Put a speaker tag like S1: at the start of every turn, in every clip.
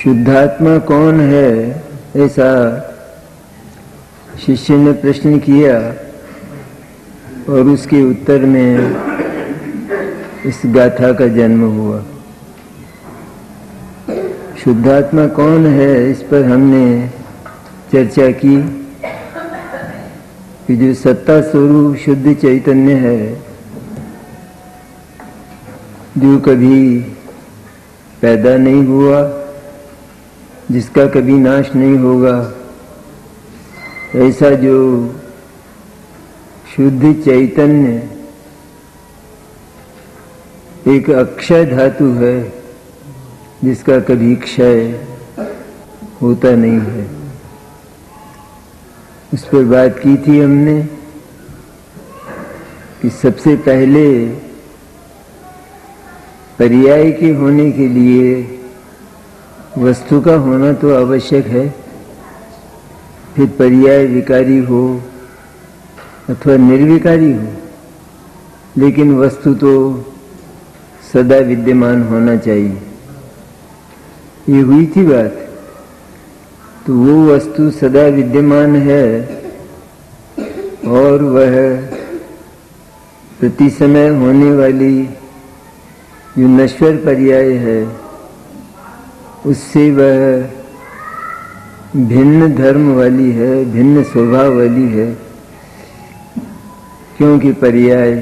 S1: शुद्धात्मा कौन है, ऐसा शिष्य ने प्रश्न किया और उसके उत्तर में इस गाथा का जन्म हुआ। शुद्धात्मा कौन है, इस पर हमने चर्चा की कि जो सत्ता स्वरूप शुद्ध चैतन्य है, जो कभी पैदा नहीं हुआ, जिसका कभी नाश नहीं होगा, ऐसा जो शुद्ध चैतन्य एक अक्षय धातु है, जिसका कभी क्षय होता नहीं है। उस पर बात की थी हमने कि सबसे पहले पर्याय के होने के लिए वस्तु का होना तो आवश्यक है, फिर पर्याय विकारी हो अथवा निर्विकारी हो, लेकिन वस्तु तो सदा विद्यमान होना चाहिए। ये हुई थी बात। तो वो वस्तु सदा विद्यमान है और वह प्रति समय होने वाली जो नश्वर पर्याय है, उससे वह भिन्न धर्म वाली है, भिन्न स्वभाव वाली है, क्योंकि पर्याय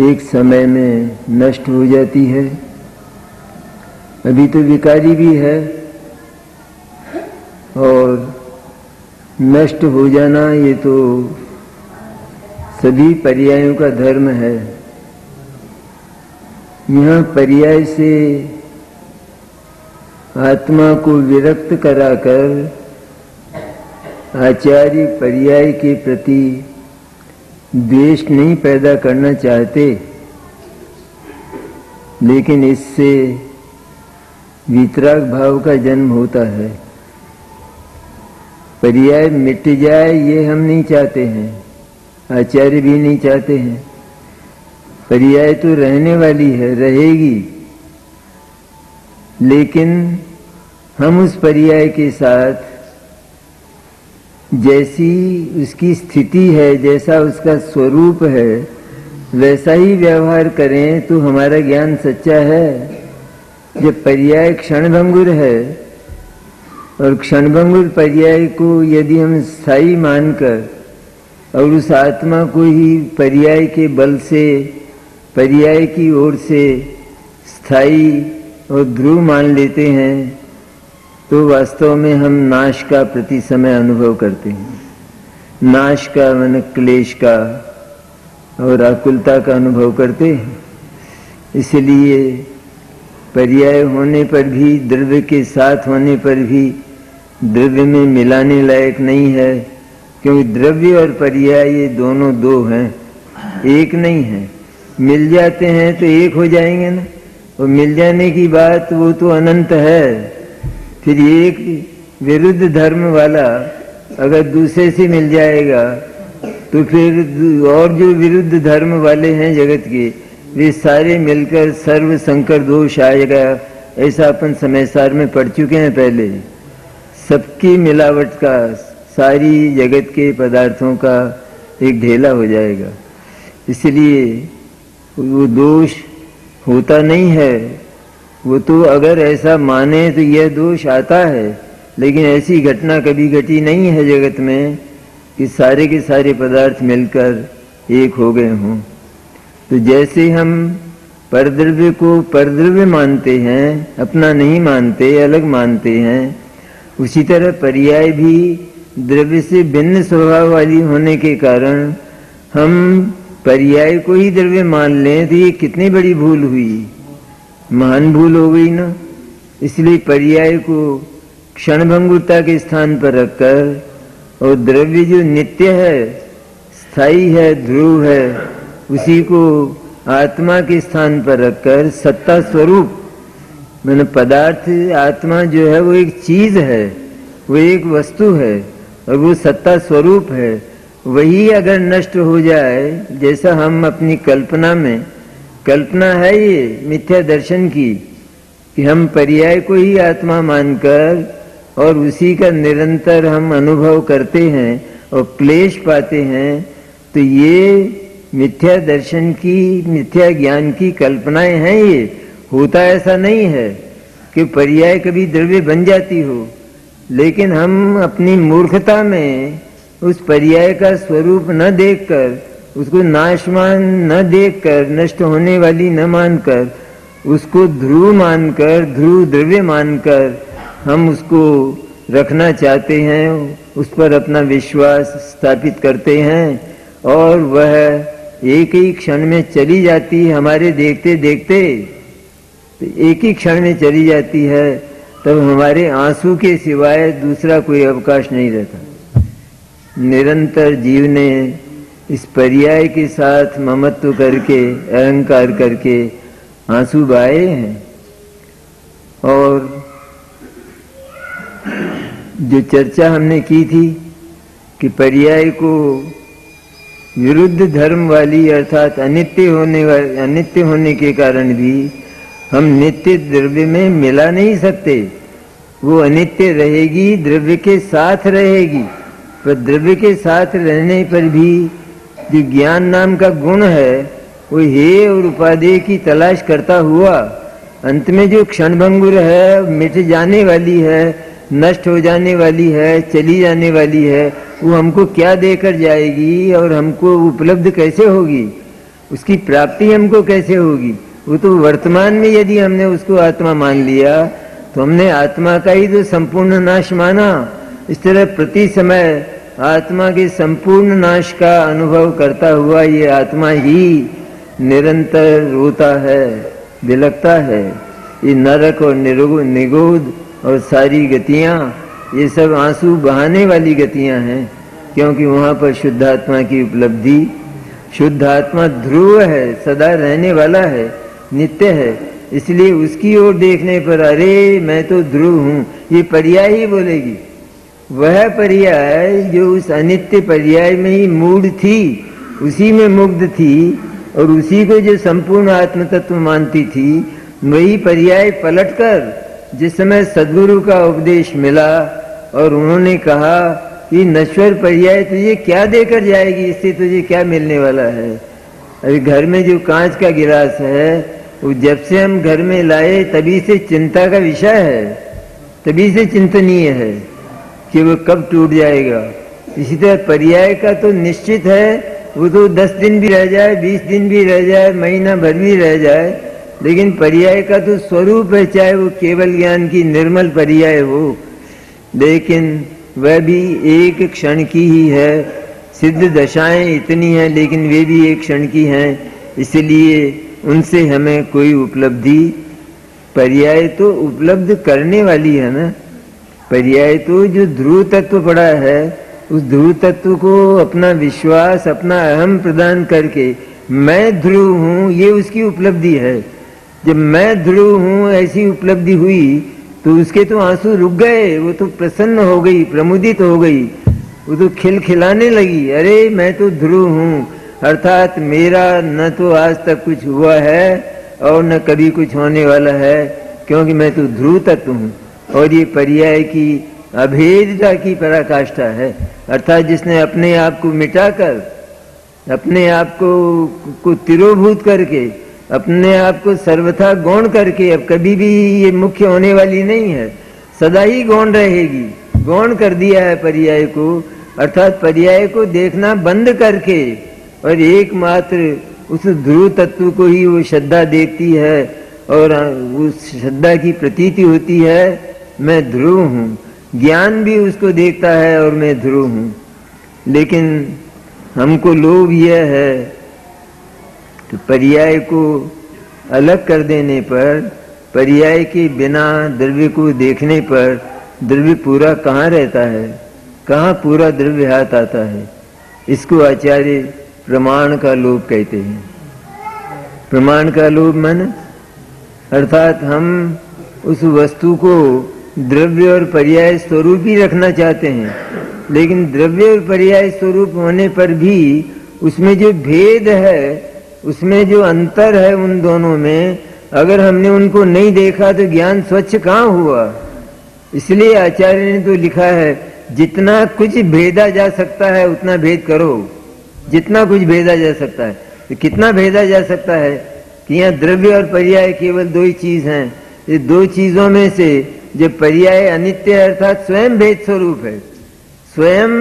S1: एक समय में नष्ट हो जाती है। अभी तो विकारी भी है और नष्ट हो जाना ये तो सभी पर्यायों का धर्म है। यहाँ पर्याय से आत्मा को विरक्त कराकर आचार्य पर्याय के प्रति द्वेष नहीं पैदा करना चाहते, लेकिन इससे वितराग भाव का जन्म होता है। पर्याय मिट जाए ये हम नहीं चाहते हैं, आचार्य भी नहीं चाहते हैं। पर्याय तो रहने वाली है, रहेगी, लेकिन हम उस पर्याय के साथ जैसी उसकी स्थिति है, जैसा उसका स्वरूप है, वैसा ही व्यवहार करें तो हमारा ज्ञान सच्चा है। जब पर्याय क्षणभंगुर है और क्षणभंगुर पर्याय को यदि हम स्थायी मानकर और उस आत्मा को ही पर्याय के बल से, पर्याय की ओर से स्थायी और ध्रुव मान लेते हैं, तो वास्तव में हम नाश का प्रति समय अनुभव करते हैं। नाश का मन क्लेश का और आकुलता का अनुभव करते हैं। इसलिए पर्याय होने पर भी, द्रव्य के साथ होने पर भी द्रव्य में मिलाने लायक नहीं है, क्योंकि द्रव्य और पर्याय ये दोनों दो हैं, एक नहीं है। मिल जाते हैं तो एक हो जाएंगे ना, और मिल जाने की बात वो तो अनंत है। फिर एक विरुद्ध धर्म वाला अगर दूसरे से मिल जाएगा तो फिर और जो विरुद्ध धर्म वाले हैं जगत के, वे सारे मिलकर सर्व संकर दोष आएगा। ऐसा अपन समयसार में पढ़ चुके हैं पहले। सबकी मिलावट का, सारी जगत के पदार्थों का एक ढेला हो जाएगा। इसलिए वो दोष होता नहीं है। वो तो अगर ऐसा माने तो यह दोष आता है, लेकिन ऐसी घटना कभी घटी नहीं है जगत में कि सारे के सारे पदार्थ मिलकर एक हो गए हों। तो जैसे हम परद्रव्य को परद्रव्य मानते हैं, अपना नहीं मानते, अलग मानते हैं, उसी तरह पर्याय भी द्रव्य से भिन्न स्वभाव वाली होने के कारण हम पर्याय को ही द्रव्य मान लें तो ये कितनी बड़ी भूल हुई, महान भूल हो गई ना। इसलिए पर्याय को क्षणभंगुरता के स्थान पर रखकर और द्रव्य जो नित्य है, स्थायी है, ध्रुव है, उसी को आत्मा के स्थान पर रखकर सत्ता स्वरूप, मैंने पदार्थ आत्मा जो है वो एक चीज है, वो एक वस्तु है और वो सत्ता स्वरूप है। वही अगर नष्ट हो जाए, जैसा हम अपनी कल्पना में, कल्पना है ये मिथ्या दर्शन की, कि हम पर्याय को ही आत्मा मानकर और उसी का निरंतर हम अनुभव करते हैं और क्लेश पाते हैं, तो ये मिथ्या दर्शन की, मिथ्या ज्ञान की कल्पनाएं हैं। ये होता ऐसा नहीं है कि पर्याय कभी द्रव्य बन जाती हो, लेकिन हम अपनी मूर्खता में उस पर्याय का स्वरूप न देखकर, उसको नाशमान न देखकर, नष्ट होने वाली न मानकर, उसको ध्रुव मानकर, ध्रुव द्रव्य मानकर हम उसको रखना चाहते हैं, उस पर अपना विश्वास स्थापित करते हैं और वह एक ही क्षण में चली जाती है। हमारे देखते देखते तो एक ही क्षण में चली जाती है, तब हमारे आंसू के सिवाय दूसरा कोई अवकाश नहीं रहता। निरंतर जीव ने इस पर्याय के साथ ममत्व करके, अहंकार करके आंसू बहाए हैं। और जो चर्चा हमने की थी कि पर्याय को विरुद्ध धर्म वाली, अर्थात अनित्य होने के कारण भी हम नित्य द्रव्य में मिला नहीं सकते। वो अनित्य रहेगी, द्रव्य के साथ रहेगी, पर द्रव्य के साथ रहने पर भी जो ज्ञान नाम का गुण है वो हे और उपादेय की तलाश करता हुआ अंत में जो क्षणभंगुर है, मिट जाने वाली है, नष्ट हो जाने वाली है, चली जाने वाली है, वो हमको क्या देकर जाएगी और हमको उपलब्ध कैसे होगी, उसकी प्राप्ति हमको कैसे होगी। वो तो वर्तमान में यदि हमने उसको आत्मा मान लिया तो हमने आत्मा का ही तो संपूर्ण नाश माना। इस तरह प्रति समय आत्मा के संपूर्ण नाश का अनुभव करता हुआ ये आत्मा ही निरंतर रोता है, बिलखता है। ये नरक और निगोद और सारी गतियां, ये सब आंसू बहाने वाली गतियां हैं, क्योंकि वहां पर शुद्धात्मा की उपलब्धि, शुद्धात्मा ध्रुव है, सदा रहने वाला है, नित्य है, इसलिए उसकी ओर देखने पर अरे मैं तो ध्रुव हूँ, ये पर्याय ही बोलेगी। वह पर्याय जो उस अनित्य पर्याय में ही मूढ़ थी, उसी में मुग्ध थी और उसी को जो संपूर्ण आत्म तत्व मानती थी, वही पर्याय पलटकर जिस समय सद्गुरु का उपदेश मिला और उन्होंने कहा कि नश्वर पर्याय तुझे क्या देकर जाएगी, इससे तुझे क्या मिलने वाला है। अभी घर में जो कांच का गिलास है वो जब से हम घर में लाए तभी से चिंता का विषय है, तभी से चिंतनीय है कि वो कब टूट जाएगा। इसी तरह पर्याय का तो निश्चित है, वो तो 10 दिन भी रह जाए, 20 दिन भी रह जाए, महीना भर भी रह जाए, लेकिन पर्याय का तो स्वरूप है, चाहे वो केवल ज्ञान की निर्मल पर्याय हो, लेकिन वह भी एक क्षण की ही है। सिद्ध दशाएं इतनी हैं, लेकिन वे भी एक क्षण की हैं, इसलिए उनसे हमें कोई उपलब्धि, पर्याय तो उपलब्ध करने वाली है ना। पर्याय तो जो ध्रुव तत्व पड़ा है, उस ध्रुव तत्व को अपना विश्वास, अपना अहम प्रदान करके मैं ध्रुव हूँ, ये उसकी उपलब्धि है। जब मैं ध्रुव हूँ ऐसी उपलब्धि हुई तो उसके तो आंसू रुक गए, वो तो प्रसन्न हो गई, प्रमुदित हो गई, वो तो खिलखिलाने लगी, अरे मैं तो ध्रुव हूँ, अर्थात मेरा न तो आज तक कुछ हुआ है और न कभी कुछ होने वाला है, क्योंकि मैं तो ध्रुव तत्व हूँ। और ये पर्याय की अभेदता की पराकाष्ठा है, अर्थात जिसने अपने आप को मिटाकर, अपने आप को तिरोभूत करके, अपने आप को सर्वथा गौण करके, अब कभी भी ये मुख्य होने वाली नहीं है, सदा ही गौण रहेगी, गौण कर दिया है पर्याय को, अर्थात पर्याय को देखना बंद करके और एकमात्र उस ध्रुव तत्व को ही वो श्रद्धा देखती है और उस श्रद्धा की प्रतीति होती है मैं ध्रुव हूँ। ज्ञान भी उसको देखता है और मैं ध्रुव हूँ, लेकिन हमको लोभ यह है कि पर्याय को अलग कर देने पर, पर्याय के बिना द्रव्य को देखने पर द्रव्य पूरा कहाँ रहता है, कहाँ पूरा द्रव्य हाथ आता है। इसको आचार्य प्रमाण का लोभ कहते हैं। प्रमाण का लोभ मन अर्थात हम उस वस्तु को द्रव्य और पर्याय स्वरूप ही रखना चाहते हैं, लेकिन द्रव्य और पर्याय स्वरूप होने पर भी उसमें जो भेद है, उसमें जो अंतर है उन दोनों में, अगर हमने उनको नहीं देखा तो ज्ञान स्वच्छ कहाँ हुआ। इसलिए आचार्य ने तो लिखा है, जितना कुछ भेदा जा सकता है उतना भेद करो। जितना कुछ भेदा जा सकता है, तो कितना भेदा जा सकता है कि यहाँ द्रव्य और पर्याय केवल दो ही चीज हैं। ये दो चीजों में से जो पर्याय अनित्य अर्थात स्वयं भेद स्वरूप है, स्वयं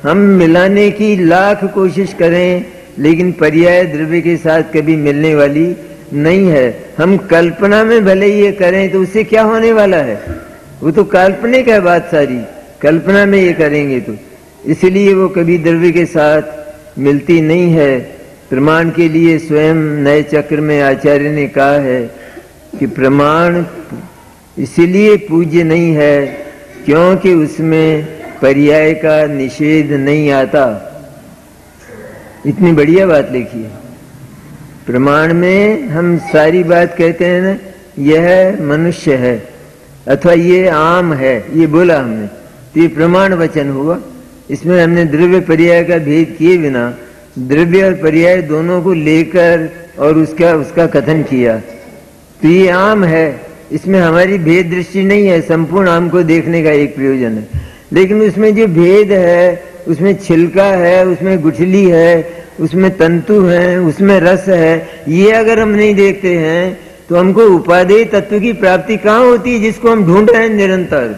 S1: हम मिलाने की लाख कोशिश करें लेकिन पर्याय द्रव्य के साथ कभी मिलने वाली नहीं है। हम कल्पना में भले ये करें तो उससे क्या होने वाला है, वो तो काल्पनिक है बात सारी, कल्पना में ये करेंगे तो, इसलिए वो कभी द्रव्य के साथ मिलती नहीं है। प्रमाण के लिए स्वयं नए चक्र में आचार्य ने कहा है कि प्रमाण इसलिए पूज्य नहीं है क्योंकि उसमें पर्याय का निषेध नहीं आता। इतनी बढ़िया बात लिखी है। प्रमाण में हम सारी बात कहते हैं ना, यह मनुष्य है अथवा ये आम है, ये बोला हमने तो ये प्रमाण वचन हुआ। इसमें हमने द्रव्य पर्याय का भेद किए बिना द्रव्य और पर्याय दोनों को लेकर और उसका कथन किया। तो ये आम है, इसमें हमारी भेद दृष्टि नहीं है, संपूर्ण आम को देखने का एक प्रयोजन है। लेकिन उसमें जो भेद है, उसमें छिलका है, उसमें गुठली है, उसमें तंतु है, उसमें रस है, ये अगर हम नहीं देखते हैं तो हमको उपादेय तत्व की प्राप्ति कहाँ होती है, जिसको हम ढूंढ रहे हैं निरंतर।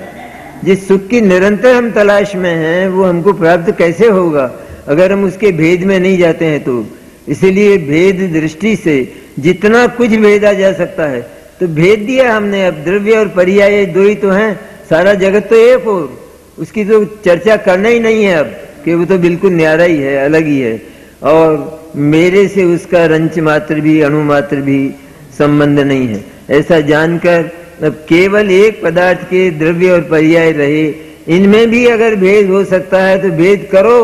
S1: जिस सुख की निरंतर हम तलाश में हैं वो हमको प्राप्त कैसे होगा अगर हम उसके भेद में नहीं जाते हैं तो। इसीलिए भेद दृष्टि से जितना कुछ भेदा जा सकता है तो भेद दिया हमने। अब द्रव्य और पर्याय दो ही तो हैं, सारा जगत तो एक, और उसकी तो चर्चा करना ही नहीं है अब, कि वो तो बिल्कुल न्यारा ही है, अलग ही है, और मेरे से उसका रंच मात्र भी अणु मात्र भी संबंध नहीं है। ऐसा जानकर अब केवल एक पदार्थ के द्रव्य और पर्याय रहे, इनमें भी अगर भेद हो सकता है तो भेद करो।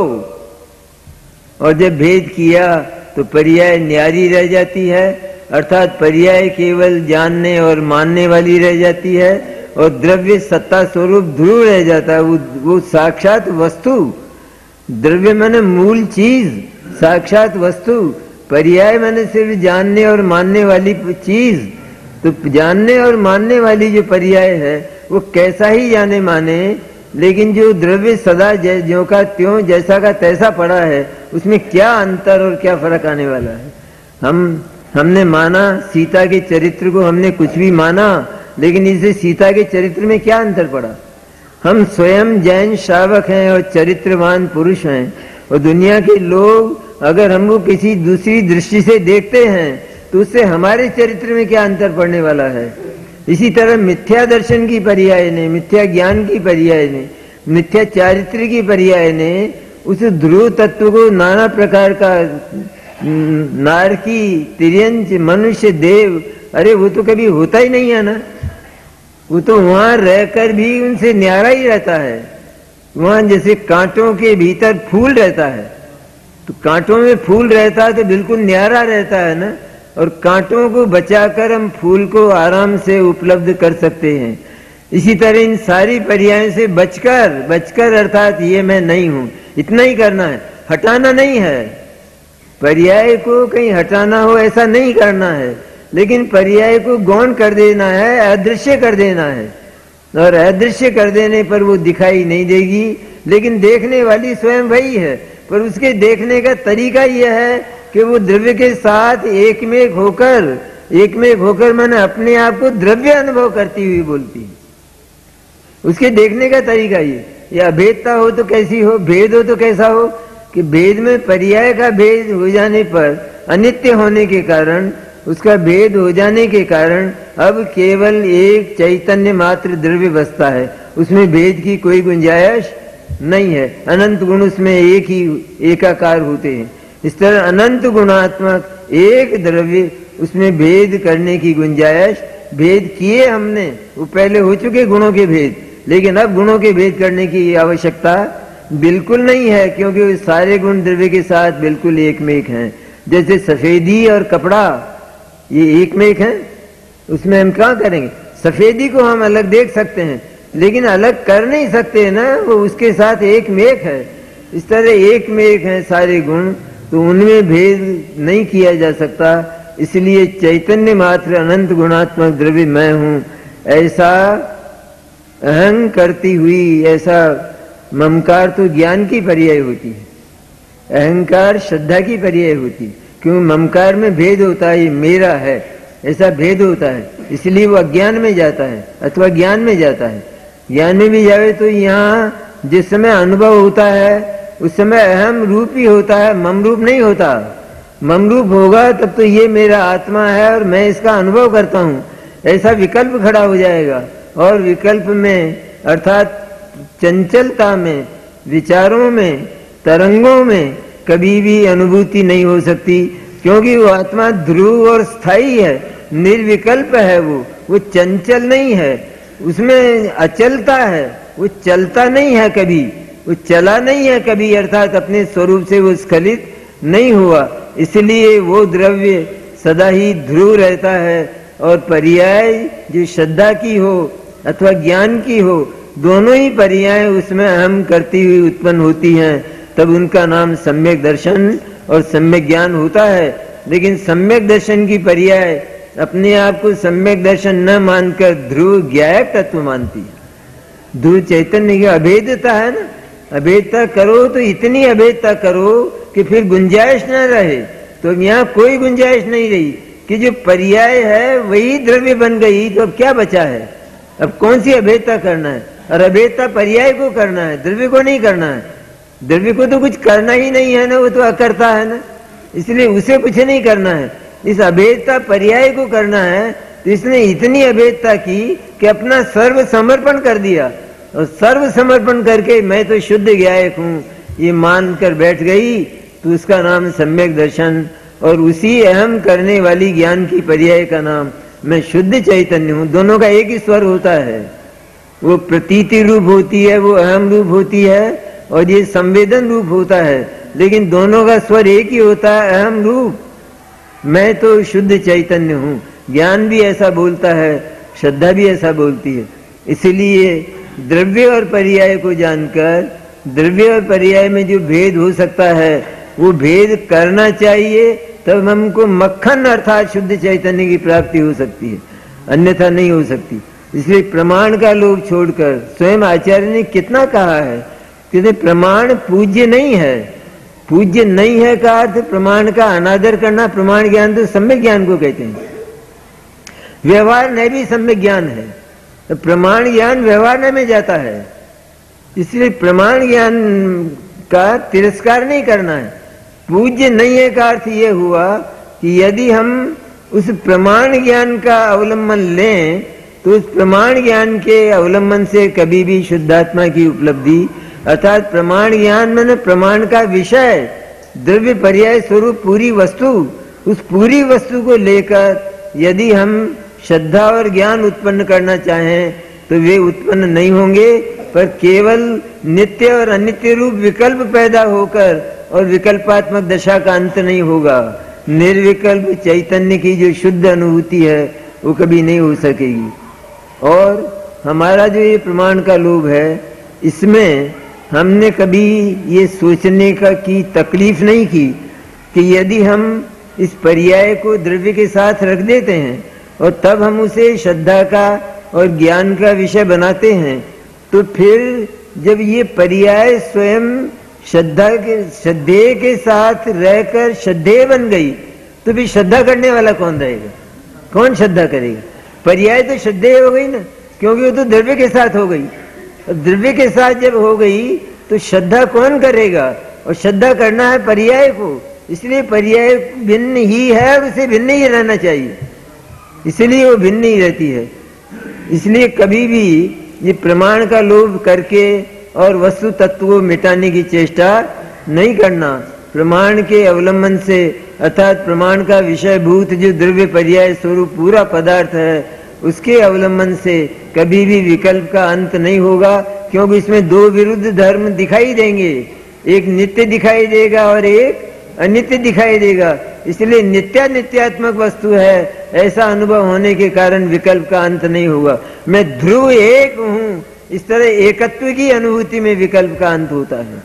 S1: और जब भेद किया तो पर्याय न्यारी रह जाती है, अर्थात पर्याय केवल जानने और मानने वाली रह जाती है, और द्रव्य सत्ता स्वरूप ध्रुव रह जाता है, वो साक्षात वस्तु। द्रव्य माने मूल चीज, साक्षात वस्तु। पर्याय माने सिर्फ जानने और मानने वाली चीज। तो जानने और मानने वाली जो पर्याय है वो कैसा ही जाने माने, लेकिन जो द्रव्य सदा ज्यों का त्यों जैसा का तैसा पड़ा है उसमें क्या अंतर और क्या फर्क आने वाला है। हमने माना सीता के चरित्र को, हमने कुछ भी माना, लेकिन इसे सीता के चरित्र में क्या अंतर पड़ा। हम स्वयं जैन श्रावक हैं और चरित्रवान पुरुष हैं, और दुनिया के लोग अगर हमको किसी दूसरी दृष्टि से देखते हैं तो उससे हमारे चरित्र में क्या अंतर पड़ने वाला है। इसी तरह मिथ्या दर्शन की पर्याय ने, मिथ्या ज्ञान की पर्याय ने, मिथ्या चारित्र की पर्याय ने उस ध्रुव तत्व को नाना प्रकार का नारकी, तिर्यंच, मनुष्य, देव, अरे वो तो कभी होता ही नहीं है ना। वो तो वहां रहकर भी उनसे न्यारा ही रहता है। वहां जैसे कांटों के भीतर फूल रहता है, तो कांटों में फूल रहता है तो बिल्कुल न्यारा रहता है ना, और कांटों को बचाकर हम फूल को आराम से उपलब्ध कर सकते हैं। इसी तरह इन सारी पर्यायों से बचकर अर्थात ये मैं नहीं हूं, इतना ही करना है, हटाना नहीं है। पर्याय को कहीं हटाना हो ऐसा नहीं करना है, लेकिन पर्याय को गौण कर देना है, अदृश्य कर देना है, और अदृश्य कर देने पर वो दिखाई नहीं देगी, लेकिन देखने वाली स्वयं वही है। पर उसके देखने का तरीका यह है कि वो द्रव्य के साथ एक में एक होकर मैंने अपने आप को द्रव्य अनुभव करती हुई बोलती है। उसके देखने का तरीका ये अभेदता हो तो कैसी हो, भेद हो तो कैसा हो, कि भेद में पर्याय का भेद हो जाने पर, अनित्य होने के कारण, उसका भेद हो जाने के कारण अब केवल एक चैतन्य मात्र द्रव्य बसता है, उसमें भेद की कोई गुंजाइश नहीं है। अनंत गुण उसमें एक ही एकाकार होते हैं। इस तरह अनंत गुणात्मक एक द्रव्य, उसमें भेद करने की गुंजाइश, भेद किए हमने, वो पहले हो चुके गुणों के भेद, लेकिन अब गुणों के भेद करने की आवश्यकता बिल्कुल नहीं है, क्योंकि वो सारे गुण द्रव्य के साथ बिल्कुल एक में एक हैं। जैसे सफेदी और कपड़ा ये एक में एक है, उसमें हम क्या करेंगे, सफेदी को हम अलग देख सकते हैं लेकिन अलग कर नहीं सकते ना, वो उसके साथ एक में एक है। इस तरह एक में एक है सारे गुण, तो उनमें भेद नहीं किया जा सकता, इसलिए चैतन्य मात्र अनंत गुणात्मक द्रव्य मैं हूं, ऐसा अहं करती हुई, ऐसा ममकार तो ज्ञान की पर्याय होती है, अहंकार श्रद्धा की पर्याय होती है। क्योंकि ममकार में भेद होता है, ये मेरा है, ऐसा भेद होता है, इसलिए वो अज्ञान में जाता है अथवा ज्ञान में जाता है। ज्ञान में भी जावे तो यहाँ जिस समय अनुभव होता है उस समय अहम रूप ही होता है, मम रूप नहीं होता। मम रूप होगा तब तो ये मेरा आत्मा है और मैं इसका अनुभव करता हूँ, ऐसा विकल्प खड़ा हो जाएगा। और विकल्प में अर्थात चंचलता में, विचारों में, तरंगों में कभी भी अनुभूति नहीं हो सकती, क्योंकि वो आत्मा ध्रुव और स्थायी है, निर्विकल्प है, वो चंचल नहीं है, उसमें अचलता है, वो चलता नहीं है कभी, वो चला नहीं है कभी, अर्थात अपने स्वरूप से वो स्खलित नहीं हुआ। इसलिए वो द्रव्य सदा ही ध्रुव रहता है। और पर्याय जो श्रद्धा की हो अथवा ज्ञान की हो, दोनों ही पर्याय उसमें अहम करती हुई उत्पन्न होती हैं, तब उनका नाम सम्यक दर्शन और सम्यक ज्ञान होता है। लेकिन सम्यक दर्शन की पर्याय अपने आप को सम्यक दर्शन न मानकर ध्रुव ज्ञायक तत्व मानती है। ध्रुव चैतन्य की अभेदता है ना, अभेदता करो तो इतनी अभेदता करो कि फिर गुंजाइश न रहे। तो यहाँ कोई गुंजाइश नहीं रही कि जो पर्याय है वही द्रव्य बन गई, तो अब क्या बचा है? अब कौन सी अभेदता करना है? और अभेदता पर्याय को करना है, द्रव्य को नहीं करना है। द्रव्य को तो कुछ करना ही नहीं है ना, वो तो अकर्ता है ना, इसलिए उसे कुछ नहीं करना है। इस अभेदता पर्याय को करना है, तो इसने इतनी अभेदता की कि अपना सर्व समर्पण कर दिया, और सर्व समर्पण करके मैं तो शुद्ध ज्ञायक हूँ ये मानकर बैठ गई, तो उसका नाम सम्यक दर्शन। और उसी अहम करने वाली ज्ञान की पर्याय का नाम मैं शुद्ध चैतन्य हूँ। दोनों का एक ही स्वर होता है, वो प्रतीति रूप होती है, वो अहम रूप होती है, और ये संवेदन रूप होता है, लेकिन दोनों का स्वर एक ही होता है, अहम रूप। मैं तो शुद्ध चैतन्य हूँ। ज्ञान भी ऐसा बोलता है, श्रद्धा भी ऐसा बोलती है। इसलिए द्रव्य और पर्याय को जानकर, द्रव्य और पर्याय में जो भेद हो सकता है वो भेद करना चाहिए, तब हमको मक्खन अर्थात शुद्ध चैतन्य की प्राप्ति हो सकती है, अन्यथा नहीं हो सकती। इसलिए प्रमाण का लोभ छोड़कर, स्वयं आचार्य ने कितना कहा है कि प्रमाण पूज्य नहीं है। पूज्य नहीं है का अर्थ प्रमाण का अनादर करना। प्रमाण ज्ञान तो सम्यक ज्ञान को कहते हैं, व्यवहार नहीं भी सम्यक ज्ञान है, तो प्रमाण ज्ञान व्यवहार में जाता है। इसलिए प्रमाण ज्ञान का तिरस्कार नहीं करना है। पूज्य नहीं है का अर्थ यह हुआ कि यदि हम उस प्रमाण ज्ञान का अवलंबन लें तो उस प्रमाण ज्ञान के अवलंबन से कभी भी शुद्धात्मा की उपलब्धि, अर्थात प्रमाण ज्ञान में प्रमाण का विषय द्रव्य पर्याय स्वरूप पूरी वस्तु, उस पूरी वस्तु को लेकर यदि हम श्रद्धा और ज्ञान उत्पन्न करना चाहें तो वे उत्पन्न नहीं होंगे, पर केवल नित्य और अनित्य रूप विकल्प पैदा होकर, और विकल्पात्मक दशा का अंत नहीं होगा। निर्विकल्प चैतन्य की जो शुद्ध अनुभूति है वो कभी नहीं हो सकेगी। और हमारा जो ये प्रमाण का लोभ है, इसमें हमने कभी ये सोचने का की तकलीफ नहीं की कि यदि हम इस पर्याय को द्रव्य के साथ रख देते हैं और तब हम उसे श्रद्धा का और ज्ञान का विषय बनाते हैं, तो फिर जब ये पर्याय स्वयं श्रद्धेय के साथ रहकर श्रद्धेय बन गई, तो फिर श्रद्धा करने वाला कौन रहेगा? कौन श्रद्धा करेगा? पर्याय तो श्रद्धेय हो गई ना, क्योंकि वो तो द्रव्य के साथ हो गई। और द्रव्य के साथ जब हो गई तो श्रद्धा कौन करेगा? और श्रद्धा करना है पर्याय को, इसलिए पर्याय भिन्न ही है और उसे भिन्न ही रहना चाहिए, इसलिए वो भिन्न ही रहती है। इसलिए कभी भी ये प्रमाण का लोभ करके और वस्तु तत्व को मिटाने की चेष्टा नहीं करना। प्रमाण के अवलंबन से, अर्थात प्रमाण का विषय भूत जो द्रव्य पर्याय स्वरूप पूरा पदार्थ है, उसके अवलंबन से कभी भी विकल्प का अंत नहीं होगा, क्योंकि इसमें दो विरुद्ध धर्म दिखाई देंगे, एक नित्य दिखाई देगा और एक अनित्य दिखाई देगा। इसलिए नित्यात्मक वस्तु है, ऐसा अनुभव होने के कारण विकल्प का अंत नहीं होगा। मैं ध्रुव एक हूँ, इस तरह एकत्व की अनुभूति में विकल्प का अंत होता है।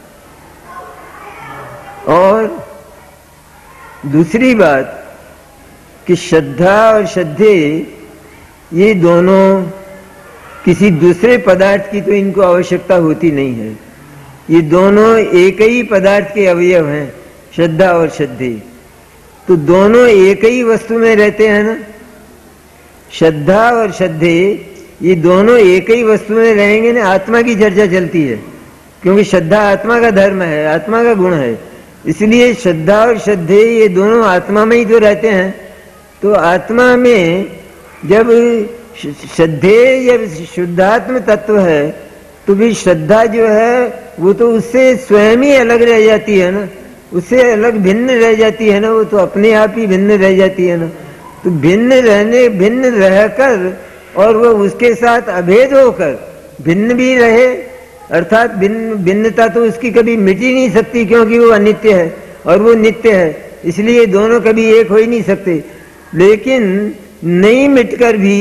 S1: और दूसरी बात कि श्रद्धा और श्रद्धे ये दोनों किसी दूसरे पदार्थ की तो इनको आवश्यकता होती नहीं है। ये दोनों एक ही पदार्थ के अवयव हैं, श्रद्धा और श्रद्धे। तो दोनों एक ही वस्तु में रहते हैं ना। श्रद्धा और श्रद्धे ये दोनों एक ही वस्तु में रहेंगे ना। आत्मा की चर्चा चलती है, क्योंकि श्रद्धा आत्मा का धर्म है, आत्मा का गुण है। इसलिए श्रद्धा और श्रद्धे ये दोनों आत्मा में ही तो रहते हैं। तो आत्मा में जब श्रद्धे जब शुद्धात्म तत्व है तो भी श्रद्धा जो है वो तो उससे स्वयं ही अलग रह जाती है ना, उससे अलग भिन्न रह जाती है ना, वो तो अपने आप ही भिन्न रह जाती है ना। तो भिन्न रहकर और वो उसके साथ अभेद होकर भिन्न भी रहे, अर्थात भिन्नता तो उसकी कभी मिट ही नहीं सकती, क्योंकि वो अनित्य है और वो नित्य है, इसलिए दोनों कभी एक हो ही नहीं सकते। लेकिन नहीं मिटकर भी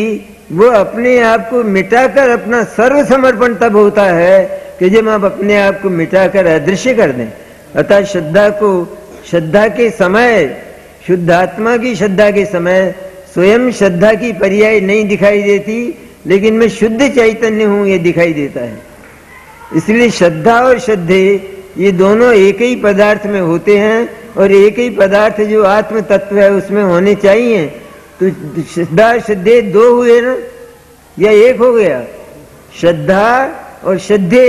S1: वो अपने आप को मिटाकर अपना सर्व समर्पण तब होता है कि जब आप अपने आप को मिटाकर अदृश्य कर दें। अर्थात श्रद्धा के समय, शुद्धात्मा की श्रद्धा के समय स्वयं श्रद्धा की पर्याय नहीं दिखाई देती, लेकिन मैं शुद्ध चैतन्य हूं ये दिखाई देता है। इसलिए श्रद्धा और श्रद्धे ये दोनों एक ही पदार्थ में होते हैं, और एक ही पदार्थ जो आत्म तत्व है उसमें होने चाहिए। तो श्रद्धा श्रद्धे दो हुए ना, या एक हो गया? श्रद्धा और श्रद्धे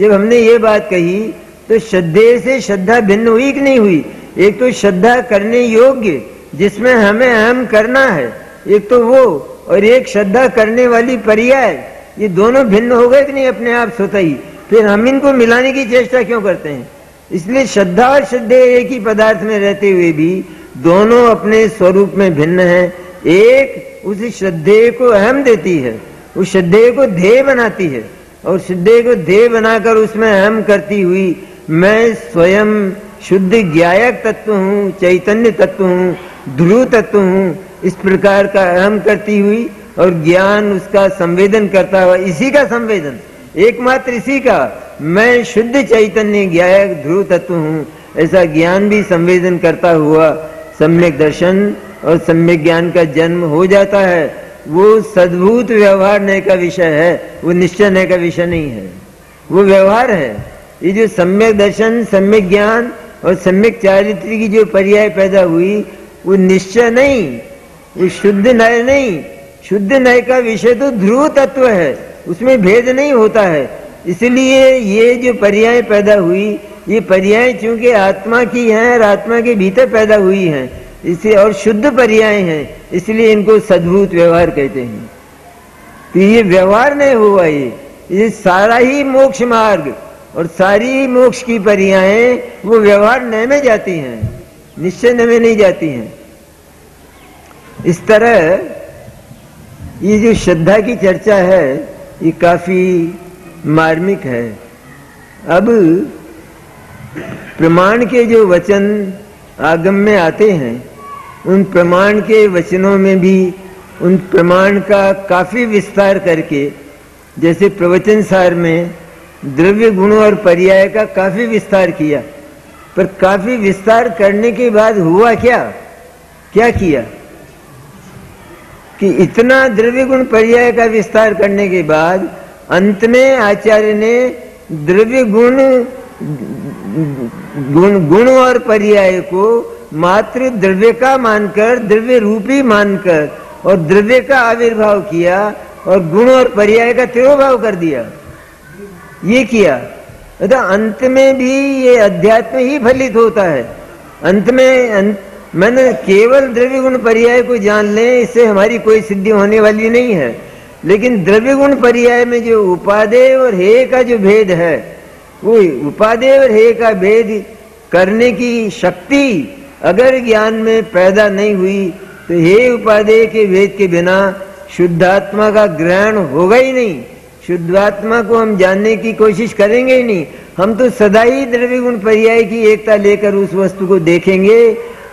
S1: जब हमने ये बात कही तो श्रद्धे से श्रद्धा भिन्न हुई कि नहीं हुई? एक तो श्रद्धा करने योग्य जिसमें हमें अहम करना है, एक तो वो, और एक श्रद्धा करने वाली पर्याय, ये दोनों भिन्न हो गए कि नहीं अपने आप स्वतः ही? फिर हम इनको मिलाने की चेष्टा क्यों करते हैं? इसलिए श्रद्धा और श्रद्धे एक ही पदार्थ में रहते हुए भी दोनों अपने स्वरूप में भिन्न हैं। एक उस श्रद्धे को अहम देती है, उस श्रद्धे को ध्येय बनाती है, और श्रद्धे को ध्येय बनाकर उसमें अहम करती हुई मैं स्वयं शुद्ध ज्ञायक तत्व हूँ, चैतन्य तत्व हूँ, ध्रुव तत्व हूँ, इस प्रकार का अहम करती हुई और ज्ञान उसका संवेदन करता हुआ, इसी का संवेदन एकमात्र इसी का, मैं शुद्ध चैतन्य ज्ञायक ध्रुव तत्व हूँ, ऐसा ज्ञान भी संवेदन करता हुआ सम्यक दर्शन और सम्यक ज्ञान का जन्म हो जाता है। वो सद्भूत व्यवहार नय का विषय है, वो निश्चय नय का विषय नहीं है, वो व्यवहार है। ये जो सम्यक दर्शन, सम्यक ज्ञान और सम्यक चारित्र की जो पर्याय पैदा हुई, वो निश्चय नहीं, वो शुद्ध नय नहीं। शुद्ध नय का विषय तो ध्रुव तत्व है, उसमें भेद नहीं होता है। इसलिए ये जो पर्याय पैदा हुई, ये पर्याय चूंकि आत्मा की हैं और आत्मा के भीतर पैदा हुई हैं, इसे और शुद्ध पर्याय हैं, इसलिए इनको सद्भूत व्यवहार कहते हैं। तो ये व्यवहार नहीं हुआ, ये सारा ही मोक्ष मार्ग और सारी मोक्ष की पर्यायें वो व्यवहार नय में जाती हैं, निश्चय नय में नहीं जाती हैं। इस तरह ये जो श्रद्धा की चर्चा है ये काफी मार्मिक है। अब प्रमाण के जो वचन आगम में आते हैं, उन प्रमाण के वचनों में भी उन प्रमाण का काफी विस्तार करके, जैसे प्रवचन सार में द्रव्य गुण और पर्याय का काफी विस्तार किया, पर काफी विस्तार करने के बाद हुआ क्या किया कि इतना द्रव्य गुण पर्याय का विस्तार करने के बाद अंत में आचार्य ने द्रव्य गुण और पर्याय को मात्र द्रव्य का मानकर, द्रव्य रूपी मानकर और द्रव्य का आविर्भाव किया और गुण और पर्याय का तिरोभाव कर दिया। ये किया तो अंत में भी ये अध्यात्म ही फलित होता है। अंत में मैंने केवल द्रव्य गुण पर्याय को जान लें, इससे हमारी कोई सिद्धि होने वाली नहीं है। लेकिन द्रव्य गुण पर्याय में जो उपादेय और हेय का जो भेद है, वो उपादेय और हेय का भेद करने की शक्ति अगर ज्ञान में पैदा नहीं हुई तो हेय उपादेय के भेद के बिना शुद्धात्मा का ग्रहण होगा ही नहीं। शुद्धात्मा को हम जानने की कोशिश करेंगे ही नहीं। हम तो सदा ही द्रव्य गुण पर्याय की एकता लेकर उस वस्तु को देखेंगे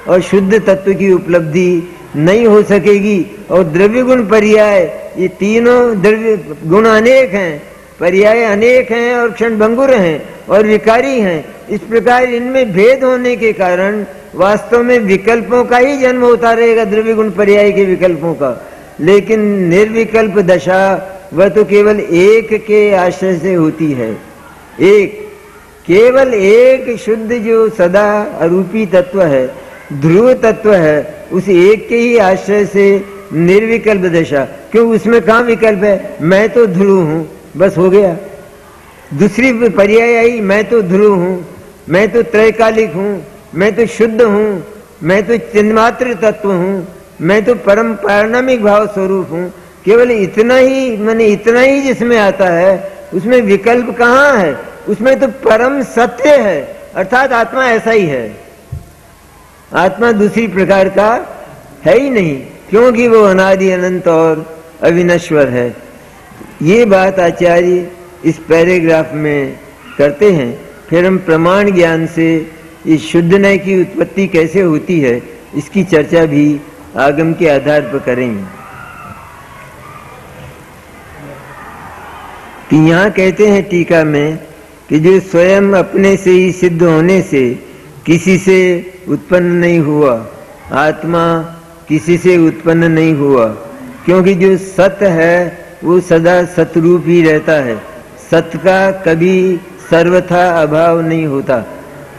S1: और शुद्ध तत्व की उपलब्धि नहीं हो सकेगी। और द्रव्य गुण पर्याय ये तीनों द्रव्य गुण अनेक हैं, पर्याय अनेक हैं और क्षणभंगुर हैं और विकारी हैं। इस प्रकार इनमें भेद होने के कारण वास्तव में विकल्पों का ही जन्म होता रहेगा, द्रव्य गुण पर्याय के विकल्पों का। लेकिन निर्विकल्प दशा वह तो केवल एक के आश्रय से होती है। एक, केवल एक शुद्ध जो सदा अरूपी तत्व है, ध्रुव तत्व है, उस एक के ही आश्रय से निर्विकल्प दशा। क्यों, उसमें कहाँ विकल्प है? मैं तो ध्रुव हूं, बस हो गया। दूसरी पर्याय आई, मैं तो ध्रुव हूं, मैं तो त्रैकालिक हूं, मैं तो शुद्ध हूं, मैं तो चिन्मात्र तत्व हूं, मैं तो परम पारणामिक भाव स्वरूप हूं। केवल इतना ही, माने इतना ही जिसमें आता है, उसमें विकल्प कहाँ है? उसमें तो परम सत्य है, अर्थात आत्मा ऐसा ही है। आत्मा दूसरी प्रकार का है ही नहीं, क्योंकि वो अनादि अनंत और अविनश्वर है। ये बात आचार्य इस पैराग्राफ में करते हैं। फिर हम प्रमाण ज्ञान से इस शुद्ध नय की उत्पत्ति कैसे होती है, इसकी चर्चा भी आगम के आधार पर करेंगे। कि यहाँ कहते हैं टीका में कि जो स्वयं अपने से ही सिद्ध होने से किसी से उत्पन्न नहीं हुआ, आत्मा किसी से उत्पन्न नहीं हुआ, क्योंकि जो सत्य है वो सदा सतरूप ही रहता है। सत्य का कभी सर्वथा अभाव नहीं होता।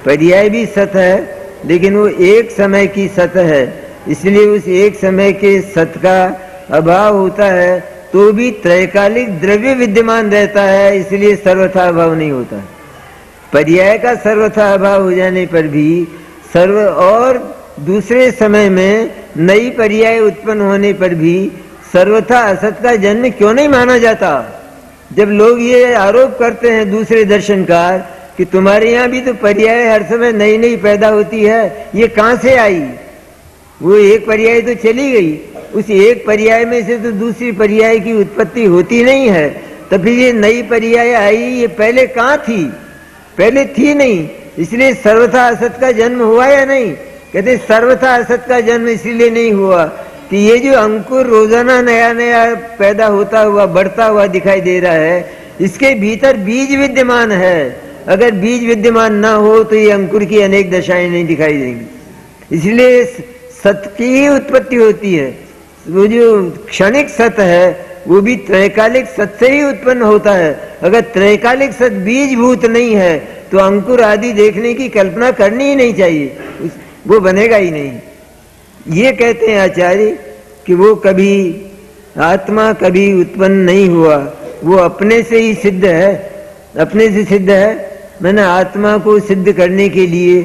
S1: पर्याय भी सत्य है, लेकिन वो एक समय की सत्य है, इसलिए उस एक समय के सत्य का अभाव होता है, तो भी त्रैकालिक द्रव्य विद्यमान रहता है, इसलिए सर्वथा अभाव नहीं होता। पर्याय का सर्वथा अभाव हो जाने पर भी सर्व और दूसरे समय में नई पर्याय उत्पन्न होने पर भी सर्वथा असत का जन्म क्यों नहीं माना जाता? जब लोग ये आरोप करते हैं दूसरे दर्शनकार कि तुम्हारे यहाँ भी तो पर्याय हर समय नई नई पैदा होती है, ये कहाँ से आई? वो एक पर्याय तो चली गई, उस एक पर्याय में से तो दूसरी पर्याय की उत्पत्ति होती नहीं है, तो फिर ये नई पर्याय आई, ये पहले कहाँ थी? पहले थी नहीं, इसलिए सर्वथा असत का जन्म हुआ या नहीं? कहते सर्वथा असत का जन्म इसलिए नहीं हुआ कि ये जो अंकुर रोजाना नया नया पैदा होता हुआ बढ़ता हुआ दिखाई दे रहा है, इसके भीतर बीज विद्यमान है। अगर बीज विद्यमान ना हो तो ये अंकुर की अनेक दशाएं नहीं दिखाई देंगी। इसलिए सत्य की ही उत्पत्ति होती है। वो जो क्षणिक सत्य है वो भी त्रैकालिक सत्य से ही उत्पन्न होता है। अगर त्रैकालिक सत्य बीजभूत नहीं है तो अंकुर आदि देखने की कल्पना करनी ही नहीं चाहिए, वो बनेगा ही नहीं। ये कहते हैं आचार्य कि वो कभी आत्मा कभी उत्पन्न नहीं हुआ, वो अपने से ही सिद्ध है। अपने से सिद्ध है मैंने आत्मा को सिद्ध करने के लिए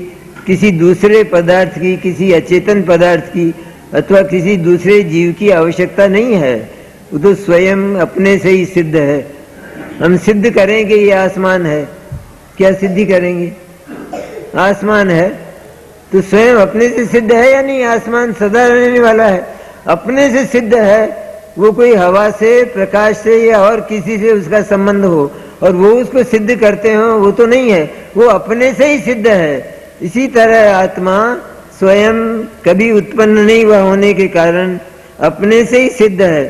S1: किसी दूसरे पदार्थ की, किसी अचेतन पदार्थ की अथवा किसी दूसरे जीव की आवश्यकता नहीं है। वो तो स्वयं अपने से ही सिद्ध है। हम सिद्ध करेंगे ये आसमान है, क्या सिद्धि करेंगे? आसमान है तो स्वयं अपने से सिद्ध है या नहीं? आसमान सदा रहने वाला है, अपने से सिद्ध है। वो कोई हवा से, प्रकाश से या और किसी से उसका संबंध हो और वो उसको सिद्ध करते हो, वो तो नहीं है, वो अपने से ही सिद्ध है। इसी तरह आत्मा स्वयं कभी उत्पन्न नहीं हुआ होने के कारण अपने से ही सिद्ध है,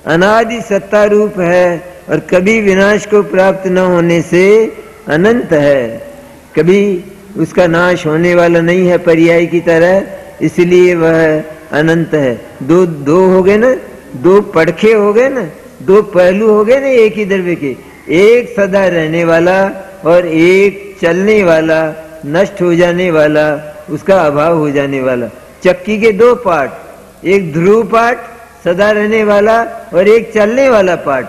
S1: अनादि सत्ता रूप है और कभी विनाश को प्राप्त न होने से अनंत है, कभी उसका नाश होने वाला नहीं है पर्याय की तरह, इसलिए वह अनंत है। दो हो गए ना, दो पड़खे हो गए ना, दो पहलू हो गए ना एक ही द्रव्य के, एक सदा रहने वाला और एक चलने वाला, नष्ट हो जाने वाला, उसका अभाव हो जाने वाला। चक्की के दो पार्ट, एक ध्रुव पार्ट सदा रहने वाला और एक चलने वाला पार्ट।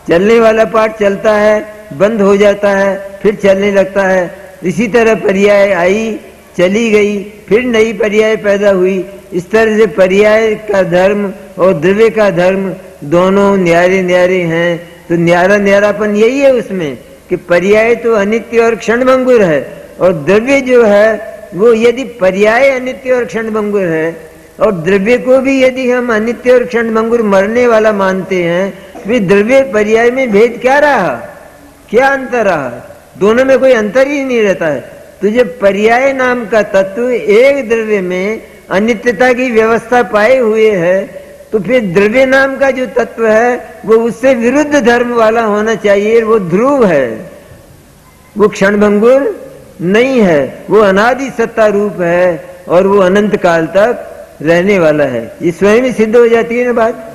S1: चलने वाला पार्ट चलता है, बंद हो जाता है, फिर चलने लगता है। इसी तरह पर्याय आई, चली गई, फिर नई पर्याय पैदा हुई। इस तरह से पर्याय का धर्म और द्रव्य का धर्म दोनों न्यारे न्यारे हैं। तो न्यारा न्यारापन यही है उसमें कि पर्याय तो अनित्य और क्षणभंगुर है, और द्रव्य जो है वो यदि पर्याय अनित्य और क्षणभंगुर है और द्रव्य को भी यदि हम अनित्य और क्षणभंगुर मरने वाला मानते हैं, फिर द्रव्य पर्याय में भेद क्या रहा? क्या अंतर रहा? दोनों में कोई अंतर ही नहीं रहता है। तो जब पर्याय नाम का तत्व एक द्रव्य में अनित्यता की व्यवस्था पाए हुए है, तो फिर द्रव्य नाम का जो तत्व है वो उससे विरुद्ध धर्म वाला होना चाहिए। वो ध्रुव है, वो क्षणभंगुर नहीं है, वो अनादि सत्ता रूप है और वो अनंत काल तक रहने वाला है। ये स्वयं ही सिद्ध हो जाती है ना बात।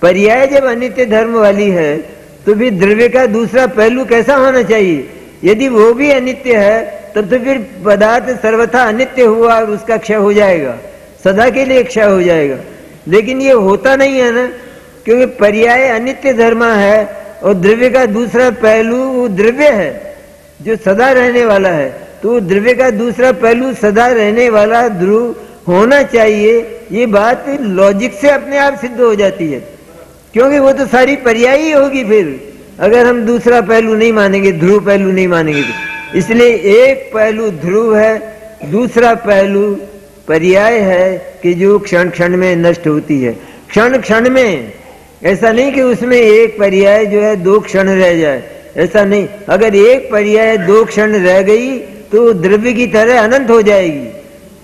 S1: पर्याय जब अनित्य धर्म वाली है तो फिर द्रव्य का दूसरा पहलू कैसा होना चाहिए? यदि वो भी अनित्य है तब तो फिर पदार्थ सर्वथा अनित्य हुआ और उसका क्षय हो जाएगा, सदा के लिए क्षय हो जाएगा। लेकिन ये होता नहीं है ना, क्योंकि पर्याय अनित्य धर्म है और द्रव्य का दूसरा पहलू वो द्रव्य है जो सदा रहने वाला है। तो द्रव्य का दूसरा पहलू सदा रहने वाला ध्रुव होना चाहिए। ये बात लॉजिक से अपने आप सिद्ध हो जाती है, क्योंकि वो तो सारी पर्याय ही होगी फिर, अगर हम दूसरा पहलू नहीं मानेंगे, ध्रुव पहलू नहीं मानेंगे तो। इसलिए एक पहलू ध्रुव है, दूसरा पहलू पर्याय है कि जो क्षण क्षण में नष्ट होती है। क्षण क्षण में, ऐसा नहीं कि उसमें एक पर्याय जो है 2 क्षण रह जाए, ऐसा नहीं। अगर एक पर्याय 2 क्षण रह गई तो द्रव्य की तरह अनंत हो जाएगी,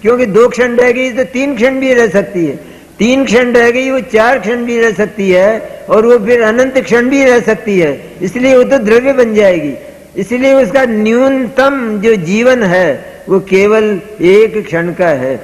S1: क्योंकि 2 क्षण रह गई तो 3 क्षण भी रह सकती है, 3 क्षण रह गई वो 4 क्षण भी रह सकती है, और वो फिर अनंत क्षण भी रह सकती है। इसलिए वो तो द्रव्य बन जाएगी। इसलिए उसका न्यूनतम जो जीवन है वो केवल 1 क्षण का है।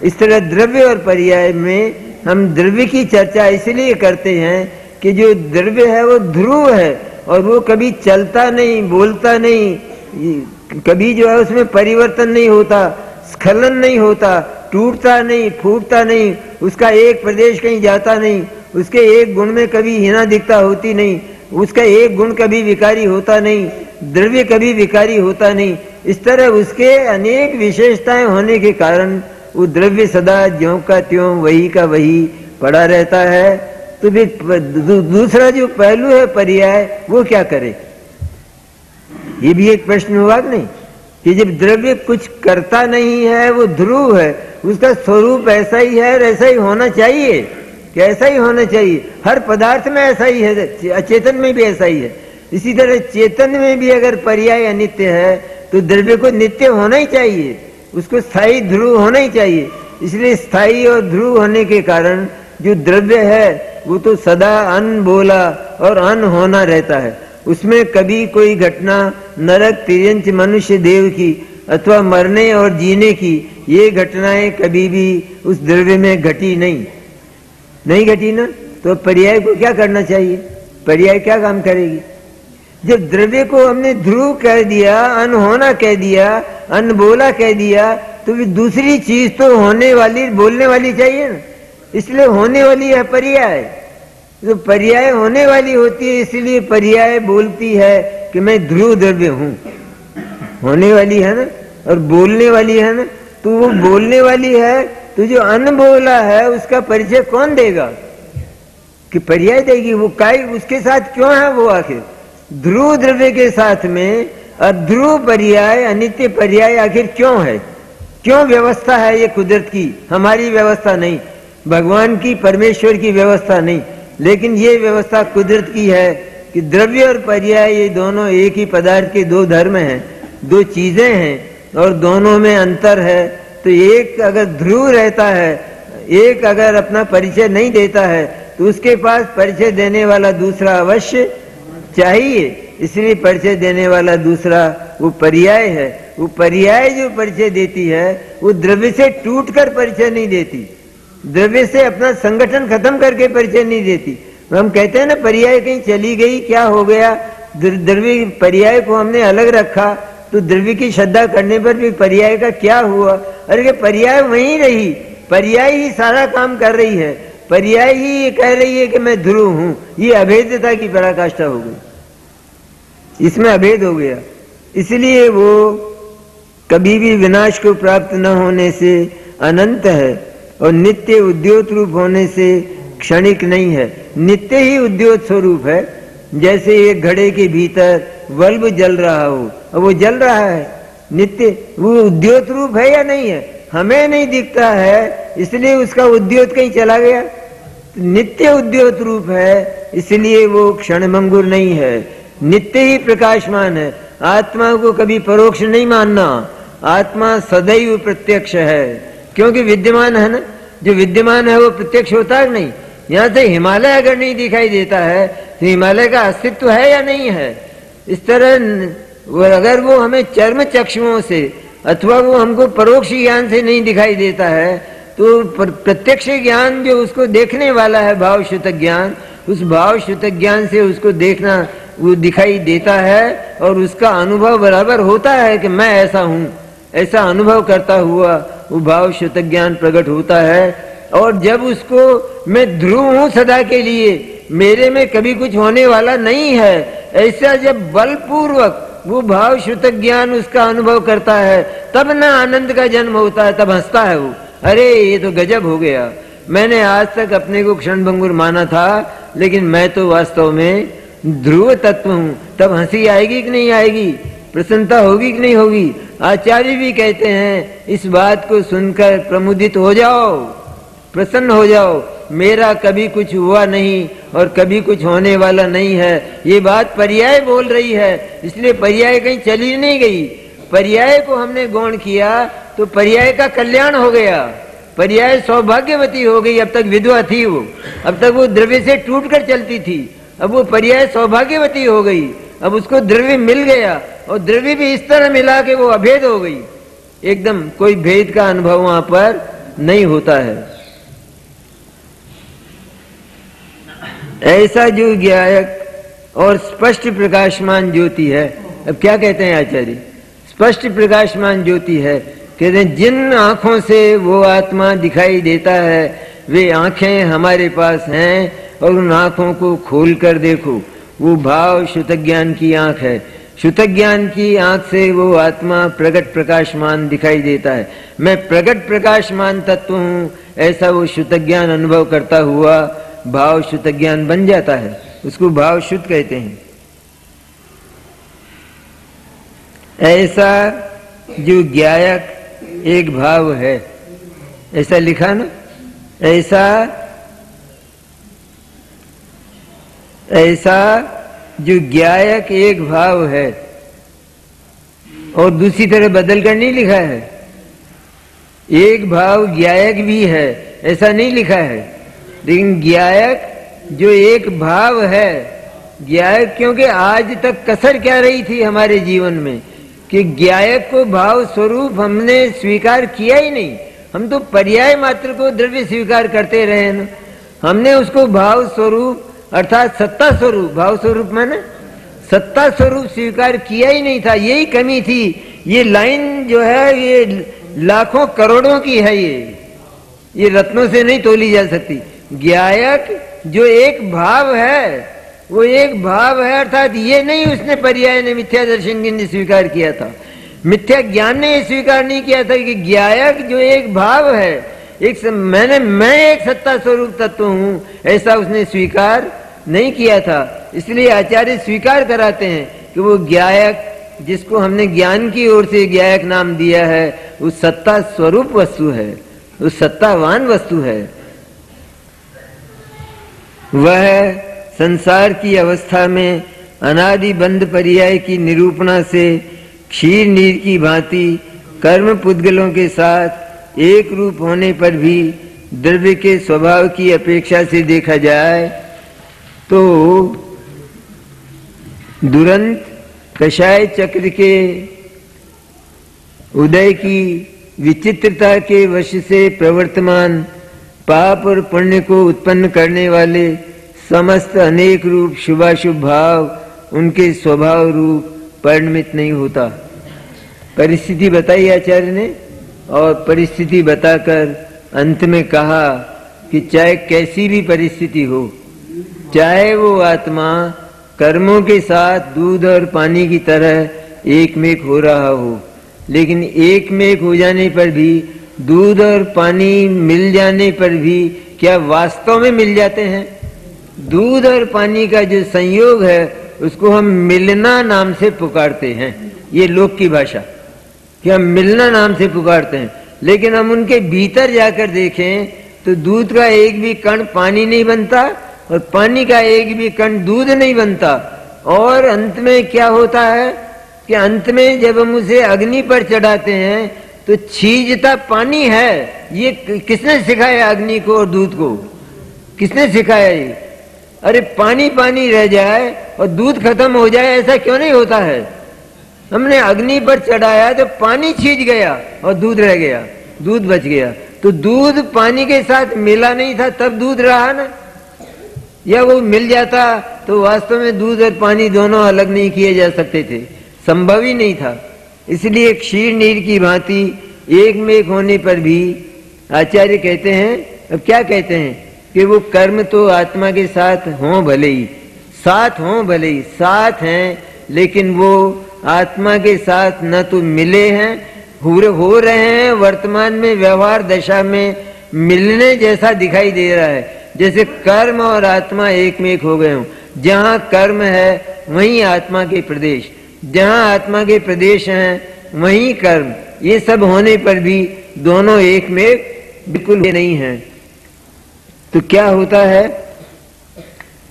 S1: इस तरह द्रव्य और पर्याय में हम द्रव्य की चर्चा इसलिए करते हैं कि जो द्रव्य है वो ध्रुव है और वो कभी चलता नहीं, बोलता नहीं, कभी जो है उसमें परिवर्तन नहीं होता, स्खलन नहीं होता, टूटता नहीं, फूटता नहीं, उसका एक प्रदेश कहीं जाता नहीं, उसके एक गुण में कभी हीना दिखता होती नहीं, उसका एक गुण कभी विकारी होता नहीं, द्रव्य कभी विकारी होता नहीं। इस तरह उसके अनेक विशेषताएं होने के कारण वो द्रव्य सदा ज्यों का त्यों, वही का वही पड़ा रहता है। तो फिर दूसरा जो पहलू है पर्याय, वो क्या करे? ये भी एक प्रश्न हुआ कि नहीं, कि जब द्रव्य कुछ करता नहीं है, वो ध्रुव है, उसका स्वरूप ऐसा ही है और ऐसा ही होना चाहिए, कि ऐसा ही होना चाहिए। हर पदार्थ में ऐसा ही है, अचेतन में भी ऐसा ही है। इसी तरह चेतन में भी अगर पर्याय अनित्य है तो द्रव्य को नित्य होना ही चाहिए, उसको स्थायी ध्रुव होना ही चाहिए। इसलिए स्थायी और ध्रुव होने के कारण जो द्रव्य है वो तो सदा अनबोला और अनहोना रहता है। उसमें कभी कोई घटना नरक, तिर्यंच, मनुष्य, देव की अथवा मरने और जीने की, ये घटनाएं कभी भी उस द्रव्य में घटी नहीं घटी ना। तो पर्याय को क्या करना चाहिए? पर्याय क्या काम करेगी? जब द्रव्य को हमने ध्रुव कह दिया, अनहोना कह दिया, अनबोला कह दिया, तो फिर दूसरी चीज तो होने वाली, बोलने वाली चाहिए ना। इसलिए होने वाली है पर्याय। तो पर्याय होने वाली होती है, इसलिए पर्याय बोलती है कि मैं ध्रुव द्रव्य हूं। होने वाली है ना, और बोलने वाली है ना। तो वो बोलने वाली है, तो जो अनबोला है उसका परिचय कौन देगा? कि पर्याय देगी। वो काय उसके साथ क्यों है वो? आखिर ध्रुव द्रव्य के साथ में अध्रुव पर्याय, अनित्य पर्याय आखिर क्यों है? क्यों व्यवस्था है ये कुदरत की? हमारी व्यवस्था नहीं, भगवान की, परमेश्वर की व्यवस्था नहीं, लेकिन ये व्यवस्था कुदरत की है कि द्रव्य और पर्याय ये दोनों एक ही पदार्थ के 2 धर्म हैं, 2 चीजें हैं और दोनों में अंतर है। तो एक अगर ध्रुव रहता है, एक अगर अपना परिचय नहीं देता है, तो उसके पास परिचय देने वाला दूसरा अवश्य चाहिए। इसलिए परिचय देने वाला दूसरा वो पर्याय है। वो पर्याय जो परिचय देती है वो द्रव्य से टूटकर परिचय नहीं देती, द्रव्य से अपना संगठन खत्म करके परिचय नहीं देती। हम कहते हैं ना पर्याय कहीं चली गई, क्या हो गया? द्रव्य पर्याय को हमने अलग रखा, तो द्रव्य की श्रद्धा करने पर भी पर्याय का क्या हुआ? अरे पर्याय वहीं रही, पर्याय ही सारा काम कर रही है, पर्याय ही ये कह रही है कि मैं ध्रुव हूं। ये अभेदता की पराकाष्ठा हो गई, इसमें अभेद हो गया। इसलिए वो कभी भी विनाश को प्राप्त न होने से अनंत है और नित्य उद्योत रूप होने से क्षणिक नहीं है। नित्य ही उद्योत स्वरूप है। जैसे एक घड़े के भीतर बल्ब जल रहा हो, और वो जल रहा है, नित्य वो उद्योत रूप है या नहीं है? हमें नहीं दिखता है, इसलिए उसका उद्योत कहीं चला गया। नित्य उद्योत रूप है, इसलिए वो क्षणभंगुर नहीं है, नित्य ही प्रकाशमान है। आत्मा को कभी परोक्ष नहीं मानना, आत्मा सदैव प्रत्यक्ष है, क्योंकि विद्यमान है ना। जो विद्यमान है वो प्रत्यक्ष होता है नहीं। यहाँ से हिमालय अगर नहीं दिखाई देता है तो हिमालय का अस्तित्व है या नहीं है? इस तरह अगर वो हमें चर्म चक्षुओं से अथवा वो हमको परोक्ष ज्ञान से नहीं दिखाई देता है, तो प्रत्यक्ष ज्ञान जो उसको देखने वाला है, भाव शुद्ध ज्ञान, उस भाव शुद्ध ज्ञान से उसको देखना, वो दिखाई देता है और उसका अनुभव बराबर होता है कि मैं ऐसा हूं, ऐसा अनुभव करता हुआ वो भाव शुद्ध ज्ञान प्रकट होता है। और जब उसको मैं ध्रुव हूं सदा के लिए, मेरे में कभी कुछ होने वाला नहीं है, ऐसा जब बलपूर्वक वो भाव शुद्ध ज्ञान उसका अनुभव करता है, तब ना आनंद का जन्म होता है, तब हंसता है वो, अरे ये तो गजब हो गया, मैंने आज तक अपने को क्षणभंगुर माना था, लेकिन मैं तो वास्तव में ध्रुव तत्व हूं। तब हंसी आएगी कि नहीं आएगी, प्रसन्नता होगी कि नहीं होगी। आचार्य भी कहते हैं इस बात को सुनकर प्रमुदित हो जाओ, प्रसन्न हो जाओ, मेरा कभी कुछ हुआ नहीं और कभी कुछ होने वाला नहीं है। ये बात पर्याय बोल रही है, इसलिए पर्याय कहीं चली नहीं गई। पर्याय को हमने गौण किया तो पर्याय का कल्याण हो गया, पर्याय सौभाग्यवती हो गई। अब तक विधवा थी वो, अब तक वो द्रव्य से टूट कर चलती थी, अब वो पर्याय सौभाग्यवती हो गई, अब उसको द्रव्य मिल गया और द्रव्य भी इस तरह मिला कि वो अभेद हो गई, एकदम कोई भेद का अनुभव वहां पर नहीं होता है। ऐसा जो ज्ञायक और स्पष्ट प्रकाशमान ज्योति है, अब क्या कहते हैं आचार्य, स्पष्ट प्रकाशमान ज्योति है, कहते हैं जिन आंखों से वो आत्मा दिखाई देता है वे आंखें हमारे पास हैं, और उन आंखों को खोल कर देखो, वो भाव शुद्ध ज्ञान की आंख है। शुद्ध ज्ञान की आंख से वो आत्मा प्रकट प्रकाशमान दिखाई देता है। मैं प्रकट प्रकाशमान तत्व हूं, ऐसा वो शुद्ध ज्ञान अनुभव करता हुआ भाव शुद्ध ज्ञान बन जाता है, उसको भाव शुद्ध कहते हैं। ऐसा जो ज्ञायक एक भाव है, ऐसा लिखा ना, ऐसा जो ज्ञायक एक भाव है, और दूसरी तरह बदल कर नहीं लिखा है, एक भाव ज्ञायक भी है ऐसा नहीं लिखा है, लेकिन ज्ञायक जो एक भाव है, ज्ञायक, क्योंकि आज तक कसर क्या रही थी हमारे जीवन में कि ज्ञायक को भाव स्वरूप हमने स्वीकार किया ही नहीं, हम तो पर्याय मात्र को द्रव्य स्वीकार करते रहे ना, हमने उसको भाव स्वरूप अर्थात सत्ता स्वरूप, भाव स्वरूप माने सत्ता स्वरूप स्वीकार किया ही नहीं था। यही कमी थी। ये लाइन जो है ये लाखों करोड़ों की है, ये रत्नों से नहीं तोली जा सकती। ज्ञायक जो एक भाव है, वो एक भाव है, अर्थात ये नहीं उसने पर्याय ने मिथ्या दर्शन ने स्वीकार किया था, मिथ्या ज्ञान ने स्वीकार नहीं किया था कि ज्ञायक जो एक भाव है, मैं एक सत्ता स्वरूप तत्व हूं, ऐसा उसने स्वीकार नहीं किया था। इसलिए आचार्य स्वीकार कराते हैं कि वो ज्ञायक जिसको हमने ज्ञान की ओर से ज्ञायक नाम दिया है, वो सत्ता स्वरूप वस्तु है, वो सत्तावान वस्तु है। वह संसार की अवस्था में अनादि बंध पर्याय की निरूपणा से क्षीर नीर की भांति कर्म पुद्गलों के साथ एक रूप होने पर भी द्रव्य के स्वभाव की अपेक्षा से देखा जाए तो दुरंत कषाय चक्र के उदय की विचित्रता के वश से प्रवर्तमान पाप और पुण्य को उत्पन्न करने वाले समस्त अनेक रूप शुभाशुभ भाव उनके स्वभाव रूप परिणमित नहीं होता। परिस्थिति बताई आचार्य ने, और परिस्थिति बताकर अंत में कहा कि चाहे कैसी भी परिस्थिति हो, चाहे वो आत्मा कर्मों के साथ दूध और पानी की तरह एकमेक हो रहा हो, लेकिन एकमेक हो जाने पर भी, दूध और पानी मिल जाने पर भी क्या वास्तव में मिल जाते हैं? दूध और पानी का जो संयोग है उसको हम मिलना नाम से पुकारते हैं, ये लोक की भाषा कि हम मिलना नाम से पुकारते हैं। लेकिन हम उनके भीतर जाकर देखें तो दूध का एक भी कण पानी नहीं बनता और पानी का एक भी कण दूध नहीं बनता। और अंत में क्या होता है कि अंत में जब हम उसे अग्नि पर चढ़ाते हैं तो छीजता पानी है। ये किसने सिखाया अग्नि को और दूध को? किसने सिखाया ये? अरे पानी पानी रह जाए और दूध खत्म हो जाए, ऐसा क्यों नहीं होता है? हमने अग्नि पर चढ़ाया तो पानी छीज गया और दूध रह गया, दूध बच गया। तो दूध पानी के साथ मिला नहीं था तब दूध रहा ना, या वो मिल जाता तो वास्तव में दूध और पानी दोनों अलग नहीं किए जा सकते थे, संभव ही नहीं था। इसलिए क्षीर नीर की भांति एक में एक होने पर भी आचार्य कहते हैं, अब क्या कहते हैं कि वो कर्म तो आत्मा के साथ हों भले ही, साथ हों भले ही, साथ हैं, लेकिन वो आत्मा के साथ न तो मिले हैं, हो रहे हैं, वर्तमान में व्यवहार दशा में मिलने जैसा दिखाई दे रहा है, जैसे कर्म और आत्मा एक में एक हो गए हों। जहाँ कर्म है वहीं आत्मा के प्रदेश, जहाँ आत्मा के प्रदेश हैं वहीं कर्म, ये सब होने पर भी दोनों एक में एक बिल्कुल नहीं है। तो क्या होता है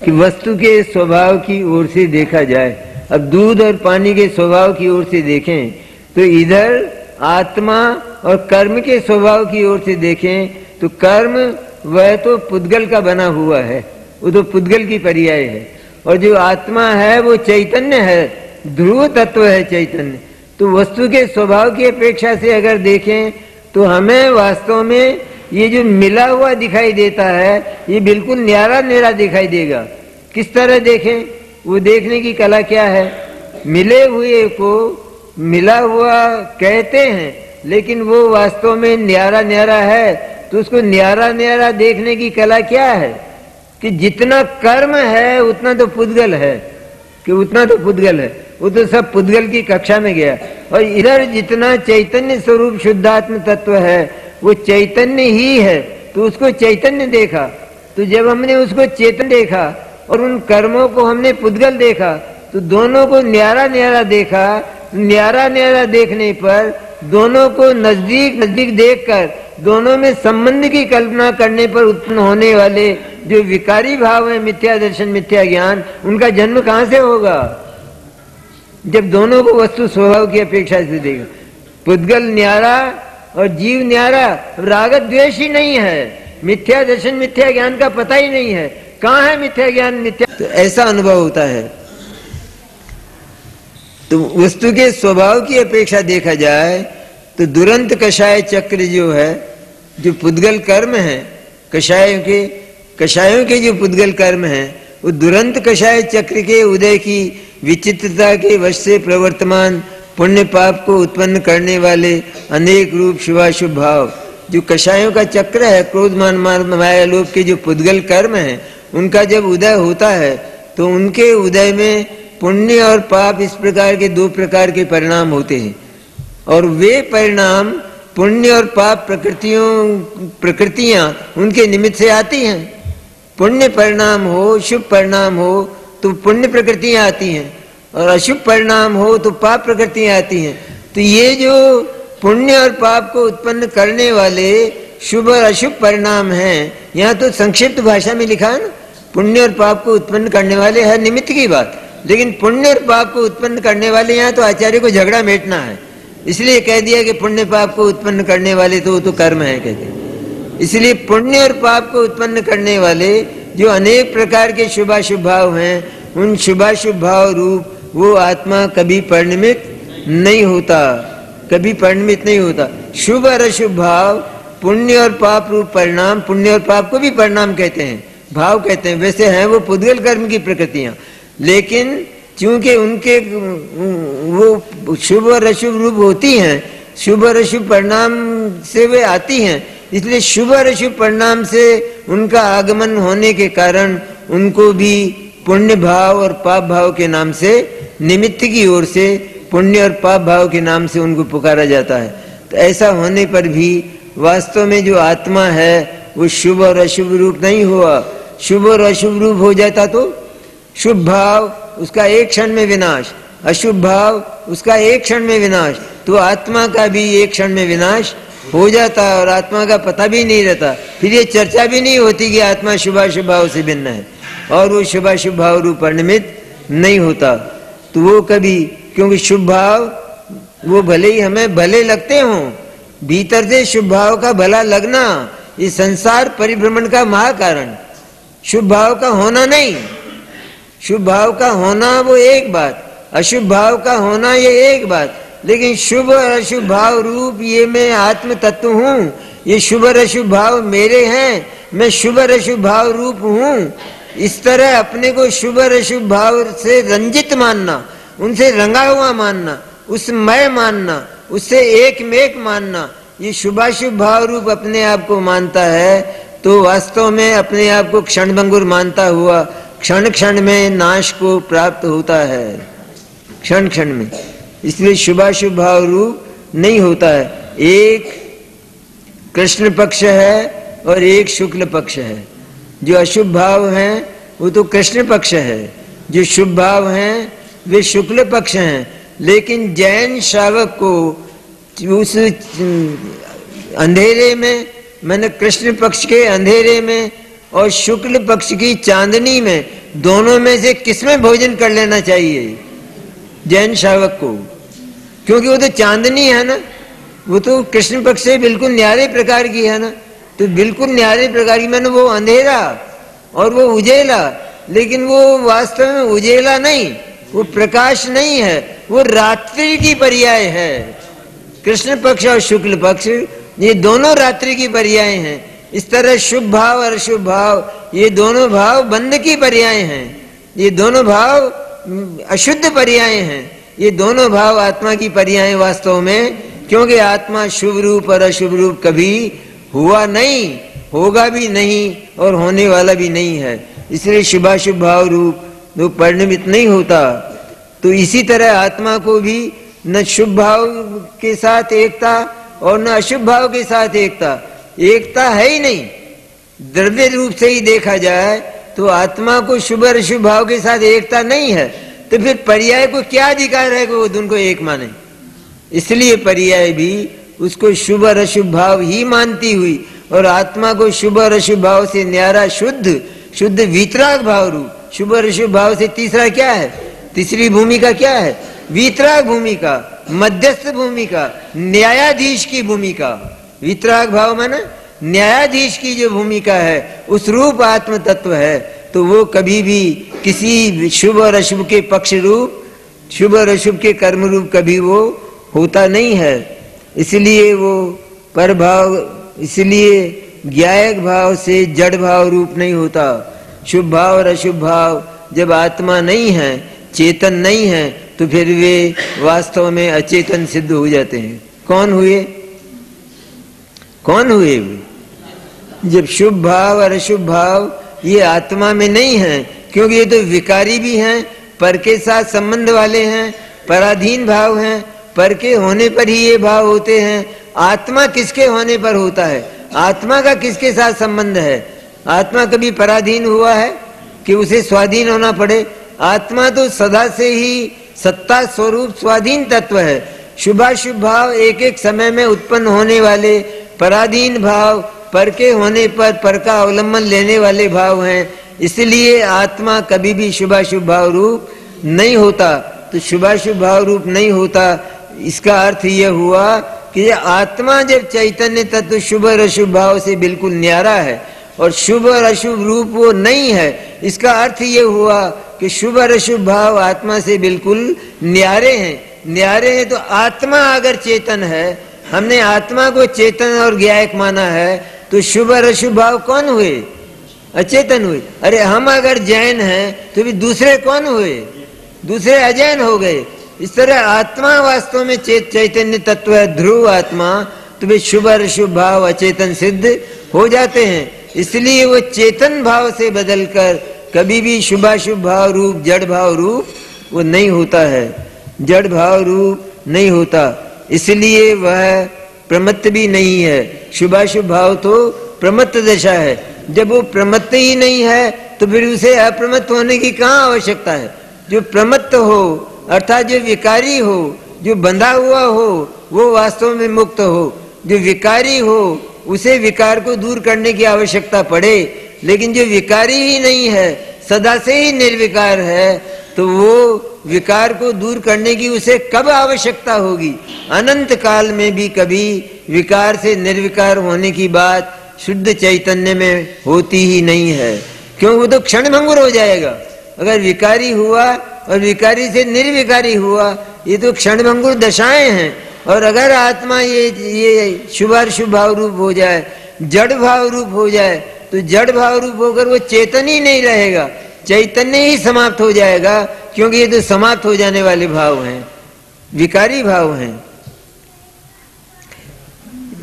S1: कि वस्तु के स्वभाव की ओर से देखा जाए, अब दूध और पानी के स्वभाव की ओर से देखें तो इधर आत्मा और कर्म के स्वभाव की ओर से देखें तो कर्म वह तो पुद्गल का बना हुआ है, वो तो पुद्गल की पर्याय है, और जो आत्मा है वो चैतन्य है, ध्रुव तत्व है चैतन्य। तो वस्तु के स्वभाव की अपेक्षा से अगर देखें तो हमें वास्तव में ये जो मिला हुआ दिखाई देता है ये बिल्कुल न्यारा न्यारा दिखाई देगा। किस तरह देखें, वो देखने की कला क्या है, मिले हुए को मिला हुआ कहते हैं लेकिन वो वास्तव में न्यारा न्यारा है, तो उसको न्यारा न्यारा देखने की कला क्या है कि जितना कर्म है उतना तो पुद्गल है, कि उतना तो पुद्गल है, वो तो सब पुद्गल की कक्षा में गया। और इधर जितना चैतन्य स्वरूप शुद्धात्म तत्व है वो चैतन्य ही है, तो उसको चैतन्य देखा। तो जब हमने उसको चेतन देखा और उन कर्मों को हमने पुद्गल देखा तो दोनों को न्यारा न्यारा देखा। न्यारा न्यारा देखने पर दोनों को नजदीक नजदीक देखकर दोनों में संबंध की कल्पना करने पर उत्पन्न होने वाले जो विकारी भाव है, मिथ्या दर्शन मिथ्या ज्ञान, उनका जन्म कहां से होगा? जब दोनों को वस्तु स्वभाव की अपेक्षा से देगा। पुद्गल न्यारा और जीव न्यारा, राग द्वेष ही नहीं है, मिथ्या दर्शन मिथ्या ज्ञान का पता ही नहीं है, कहाँ है मिथ्या ज्ञान मिथ्या, तो ऐसा अनुभव होता है। तो वस्तु के स्वभाव की अपेक्षा देखा जाए तो दुरंत कषाय चक्र जो है, जो पुद्गल कर्म है, कषायों के जो पुद्गल कर्म है, वो दुरंत कषाय चक्र के उदय की विचित्रता के वश से प्रवर्तमान पुण्य पाप को उत्पन्न करने वाले अनेक रूप शुभाशुभ भाव, जो कषायों का चक्र है, क्रोध मान माया लोभ के जो पुद्गल कर्म है, उनका जब उदय होता है तो उनके उदय में पुण्य और पाप इस प्रकार के दो प्रकार के परिणाम होते हैं। और वे परिणाम पुण्य और पाप प्रकृतियां उनके निमित्त से आती हैं। पुण्य परिणाम हो, शुभ परिणाम हो तो पुण्य प्रकृतियां आती हैं, और अशुभ परिणाम हो तो पाप प्रकृतियां आती हैं। तो ये जो पुण्य और पाप को उत्पन्न करने वाले शुभ और अशुभ परिणाम हैं, यहाँ तो संक्षिप्त भाषा में लिखा है ना, पुण्य और पाप को उत्पन्न करने वाले है निमित्त की बात, लेकिन पुण्य और पाप को उत्पन्न करने वाले, यहाँ तो आचार्य को झगड़ा मेटना है, इसलिए कह दिया कि पुण्य पाप को उत्पन्न करने वाले तो कर्म है कहते। इसलिए पुण्य और पाप को उत्पन्न करने वाले जो अनेक प्रकार के शुभाशुभ भाव हैं, उन शुभाशुभ भाव रूप वो आत्मा कभी परिणमित नहीं होता, कभी परिणमित नहीं होता। शुभ और अशुभ भाव, पुण्य और पाप रूप परिणाम, पुण्य और पाप को भी परिणाम कहते हैं, भाव कहते हैं, वैसे हैं वो पुद्गल कर्म की प्रकृतियां, लेकिन चूंकि उनके वो शुभ और अशुभ रूप होती हैं, शुभ और अशुभ परिणाम से वे आती हैं, इसलिए शुभ और अशुभ परिणाम से उनका आगमन होने के कारण उनको भी पुण्य भाव और पाप भाव के नाम से, निमित्त की ओर से पुण्य और पाप भाव के नाम से उनको पुकारा जाता है। तो ऐसा होने पर भी वास्तव में जो आत्मा है वो शुभ और अशुभ रूप नहीं हुआ। शुभ और अशुभ रूप हो जाता तो शुभ भाव उसका एक क्षण में विनाश, अशुभ भाव उसका एक क्षण में विनाश, तो आत्मा का भी एक क्षण में विनाश हो जाता और आत्मा का पता भी नहीं रहता। फिर ये चर्चा भी नहीं होती कि आत्मा शुभाशुभ भाव से भिन्न है और वो शुभाशुभ भाव रूप परिणमित नहीं होता। तो वो कभी, क्योंकि शुभ भाव वो भले ही हमें भले लगते हों, भीतर से शुभ भाव का भला लगना ये संसार परिभ्रमण का महाकारण, शुभ भाव का होना नहीं। शुभ भाव का होना वो एक बात, अशुभ भाव का होना ये एक बात, लेकिन शुभ और अशुभ भाव रूप ये मैं आत्म तत्व हूँ, ये शुभ और अशुभ भाव मेरे हैं, मैं शुभ और अशुभ भाव रूप हूँ। इस तरह अपने को शुभ और अशुभ भाव से रंजित मानना, उनसे रंगा हुआ मानना, उसमय मानना, उससे एक मेक मानना, ये शुभाशुभ भाव रूप अपने आप को मानता है तो वास्तव में अपने आप को क्षणभंगुर मानता हुआ क्षण क्षण में नाश को प्राप्त होता है, क्षण क्षण में। इसलिए शुभाशुभ भाव रूप नहीं होता है। एक कृष्ण पक्ष है और एक शुक्ल पक्ष है। जो अशुभ भाव हैं वो तो कृष्ण पक्ष है, जो शुभ भाव हैं वे शुक्ल पक्ष हैं। लेकिन जैन श्रावक को उस अंधेरे में, मैंने कृष्ण पक्ष के अंधेरे में और शुक्ल पक्ष की चांदनी में, दोनों में से किसमें भोजन कर लेना चाहिए जैन श्रावक को? क्योंकि वो तो चांदनी है ना, वो तो कृष्ण पक्ष से बिल्कुल न्यारे प्रकार की है ना, तो बिल्कुल न्यारे प्रकार की, मैंने वो अंधेरा और वो उजेला, लेकिन वो वास्तव में उजेला नहीं, वो प्रकाश नहीं है, वो रात्रि की पर्याय है। कृष्ण पक्ष और शुक्ल पक्ष ये दोनों रात्रि की पर्याय हैं। इस तरह शुभ भाव और अशुभ भाव ये दोनों भाव बंध की पर्याय हैं, ये दोनों भाव अशुद्ध पर्याय हैं, ये दोनों भाव आत्मा की पर्याय वास्तव में। क्योंकि आत्मा शुभ रूप और अशुभ रूप कभी हुआ नहीं, होगा भी नहीं और होने वाला भी नहीं है। इसलिए शुभाशुभ भाव रूप जो परिणमित नहीं होता। तो इसी तरह आत्मा को भी न शुभ भाव के साथ एकता और न अशुभ भाव के साथ एकता, एकता है ही नहीं। द्रव्य रूप से ही देखा जाए तो आत्मा को शुभ और अशुभ भाव के साथ एकता नहीं है, तो फिर पर्याय को क्या अधिकार है कि वो उनको एक माने? इसलिए पर्याय भी उसको शुभ और अशुभ भाव ही मानती हुई और आत्मा को शुभ और अशुभ भाव से न्यारा शुद्ध शुद्ध वीतराग भाव रूप, शुभ और अशुभ भाव से तीसरा क्या है, तीसरी भूमिका क्या है? वीतराग भूमिका, मध्यस्थ भूमिका, न्यायाधीश की भूमिका। वीतराग भाव माने न्यायाधीश की जो भूमिका है उस रूप आत्म तत्व है। तो वो कभी भी किसी शुभ और अशुभ के पक्ष रूप, शुभ और अशुभ के कर्म रूप कभी वो होता नहीं है। इसलिए वो पर भाव, इसलिए ज्ञायक भाव से जड़ भाव रूप नहीं होता। शुभ भाव और अशुभ भाव जब आत्मा नहीं है, चेतन नहीं है, तो फिर वे वास्तव में अचेतन सिद्ध हो जाते हैं। कौन हुए? कौन हुए वे? जब शुभ भाव और अशुभ भाव ये आत्मा में नहीं है, क्योंकि ये तो विकारी भी हैं, पर के साथ संबंध वाले हैं, पराधीन भाव हैं, पर के होने पर ही ये भाव होते हैं। आत्मा किसके होने पर होता है? आत्मा का किसके साथ संबंध है? आत्मा कभी पराधीन हुआ है कि उसे स्वाधीन होना पड़े? आत्मा तो सदा से ही सत्ता स्वरूप स्वाधीन तत्व है। शुभाशुभ भाव एक एक समय में उत्पन्न होने वाले पराधीन भाव, पर के होने पर पर का अवलंबन लेने वाले भाव हैं। इसलिए आत्मा कभी भी शुभाशुभ भाव रूप नहीं होता। तो शुभाशुभ भाव रूप नहीं होता, इसका अर्थ यह हुआ कि आत्मा जब चैतन्य तत्व शुभ और अशुभ भाव से बिल्कुल न्यारा है और शुभ और अशुभ रूप वो नहीं है, इसका अर्थ ये हुआ कि शुभ और अशुभ भाव आत्मा से बिल्कुल न्यारे हैं। न्यारे हैं तो आत्मा अगर चेतन है, हमने आत्मा को चेतन और ज्ञायक माना है, तो शुभ और अशुभ भाव कौन हुए? अचेतन हुए। अरे हम अगर जैन हैं तो भी दूसरे कौन हुए? दूसरे अजैन हो गए। इस तरह आत्मा वास्तव में चैतन्य तत्व है, ध्रुव आत्मा, तो वे शुभ और अशुभ भाव अचेतन सिद्ध हो जाते हैं। इसलिए वो चेतन भाव से बदलकर कभी भी शुभाशुभ भाव रूप, जड़ भाव रूप वो नहीं होता है, जड़ भाव रूप नहीं होता। इसलिए वह प्रमत्त भी नहीं है। शुभाशुभ भाव तो प्रमत्त दशा है। जब वो प्रमत्त ही नहीं है तो फिर उसे अप्रमत्त होने की कहाँ आवश्यकता है? जो प्रमत्त हो अर्थात जो विकारी हो, जो बंधा हुआ हो, वो वास्तव में मुक्त हो। जो विकारी हो उसे विकार को दूर करने की आवश्यकता पड़े, लेकिन जो विकारी ही नहीं है, सदा से ही निर्विकार है, तो वो विकार को दूर करने की उसे कब आवश्यकता होगी? अनंत काल में भी कभी विकार से निर्विकार होने की बात शुद्ध चैतन्य में होती ही नहीं है। क्यों? वो तो क्षणभंगुर हो जाएगा। अगर विकारी हुआ और विकारी से निर्विकारी हुआ, ये तो क्षणभंगुर दशाएं हैं। और अगर आत्मा ये शुभाशुभ भाव रूप हो जाए, जड़ भाव रूप हो जाए, तो जड़ भाव रूप होकर वो चेतन ही नहीं रहेगा, चैतन्य ही समाप्त हो जाएगा, क्योंकि ये तो समाप्त हो जाने वाले भाव हैं, विकारी भाव हैं।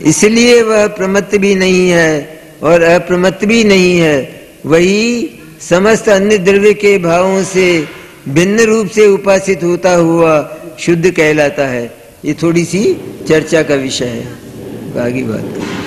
S1: इसलिए वह प्रमत्त भी नहीं है और अप्रमत्त भी नहीं है, वही समस्त अन्य द्रव्य के भावों से भिन्न रूप से उपासित होता हुआ शुद्ध कहलाता है। ये थोड़ी सी चर्चा का विषय है, आगे बात करें।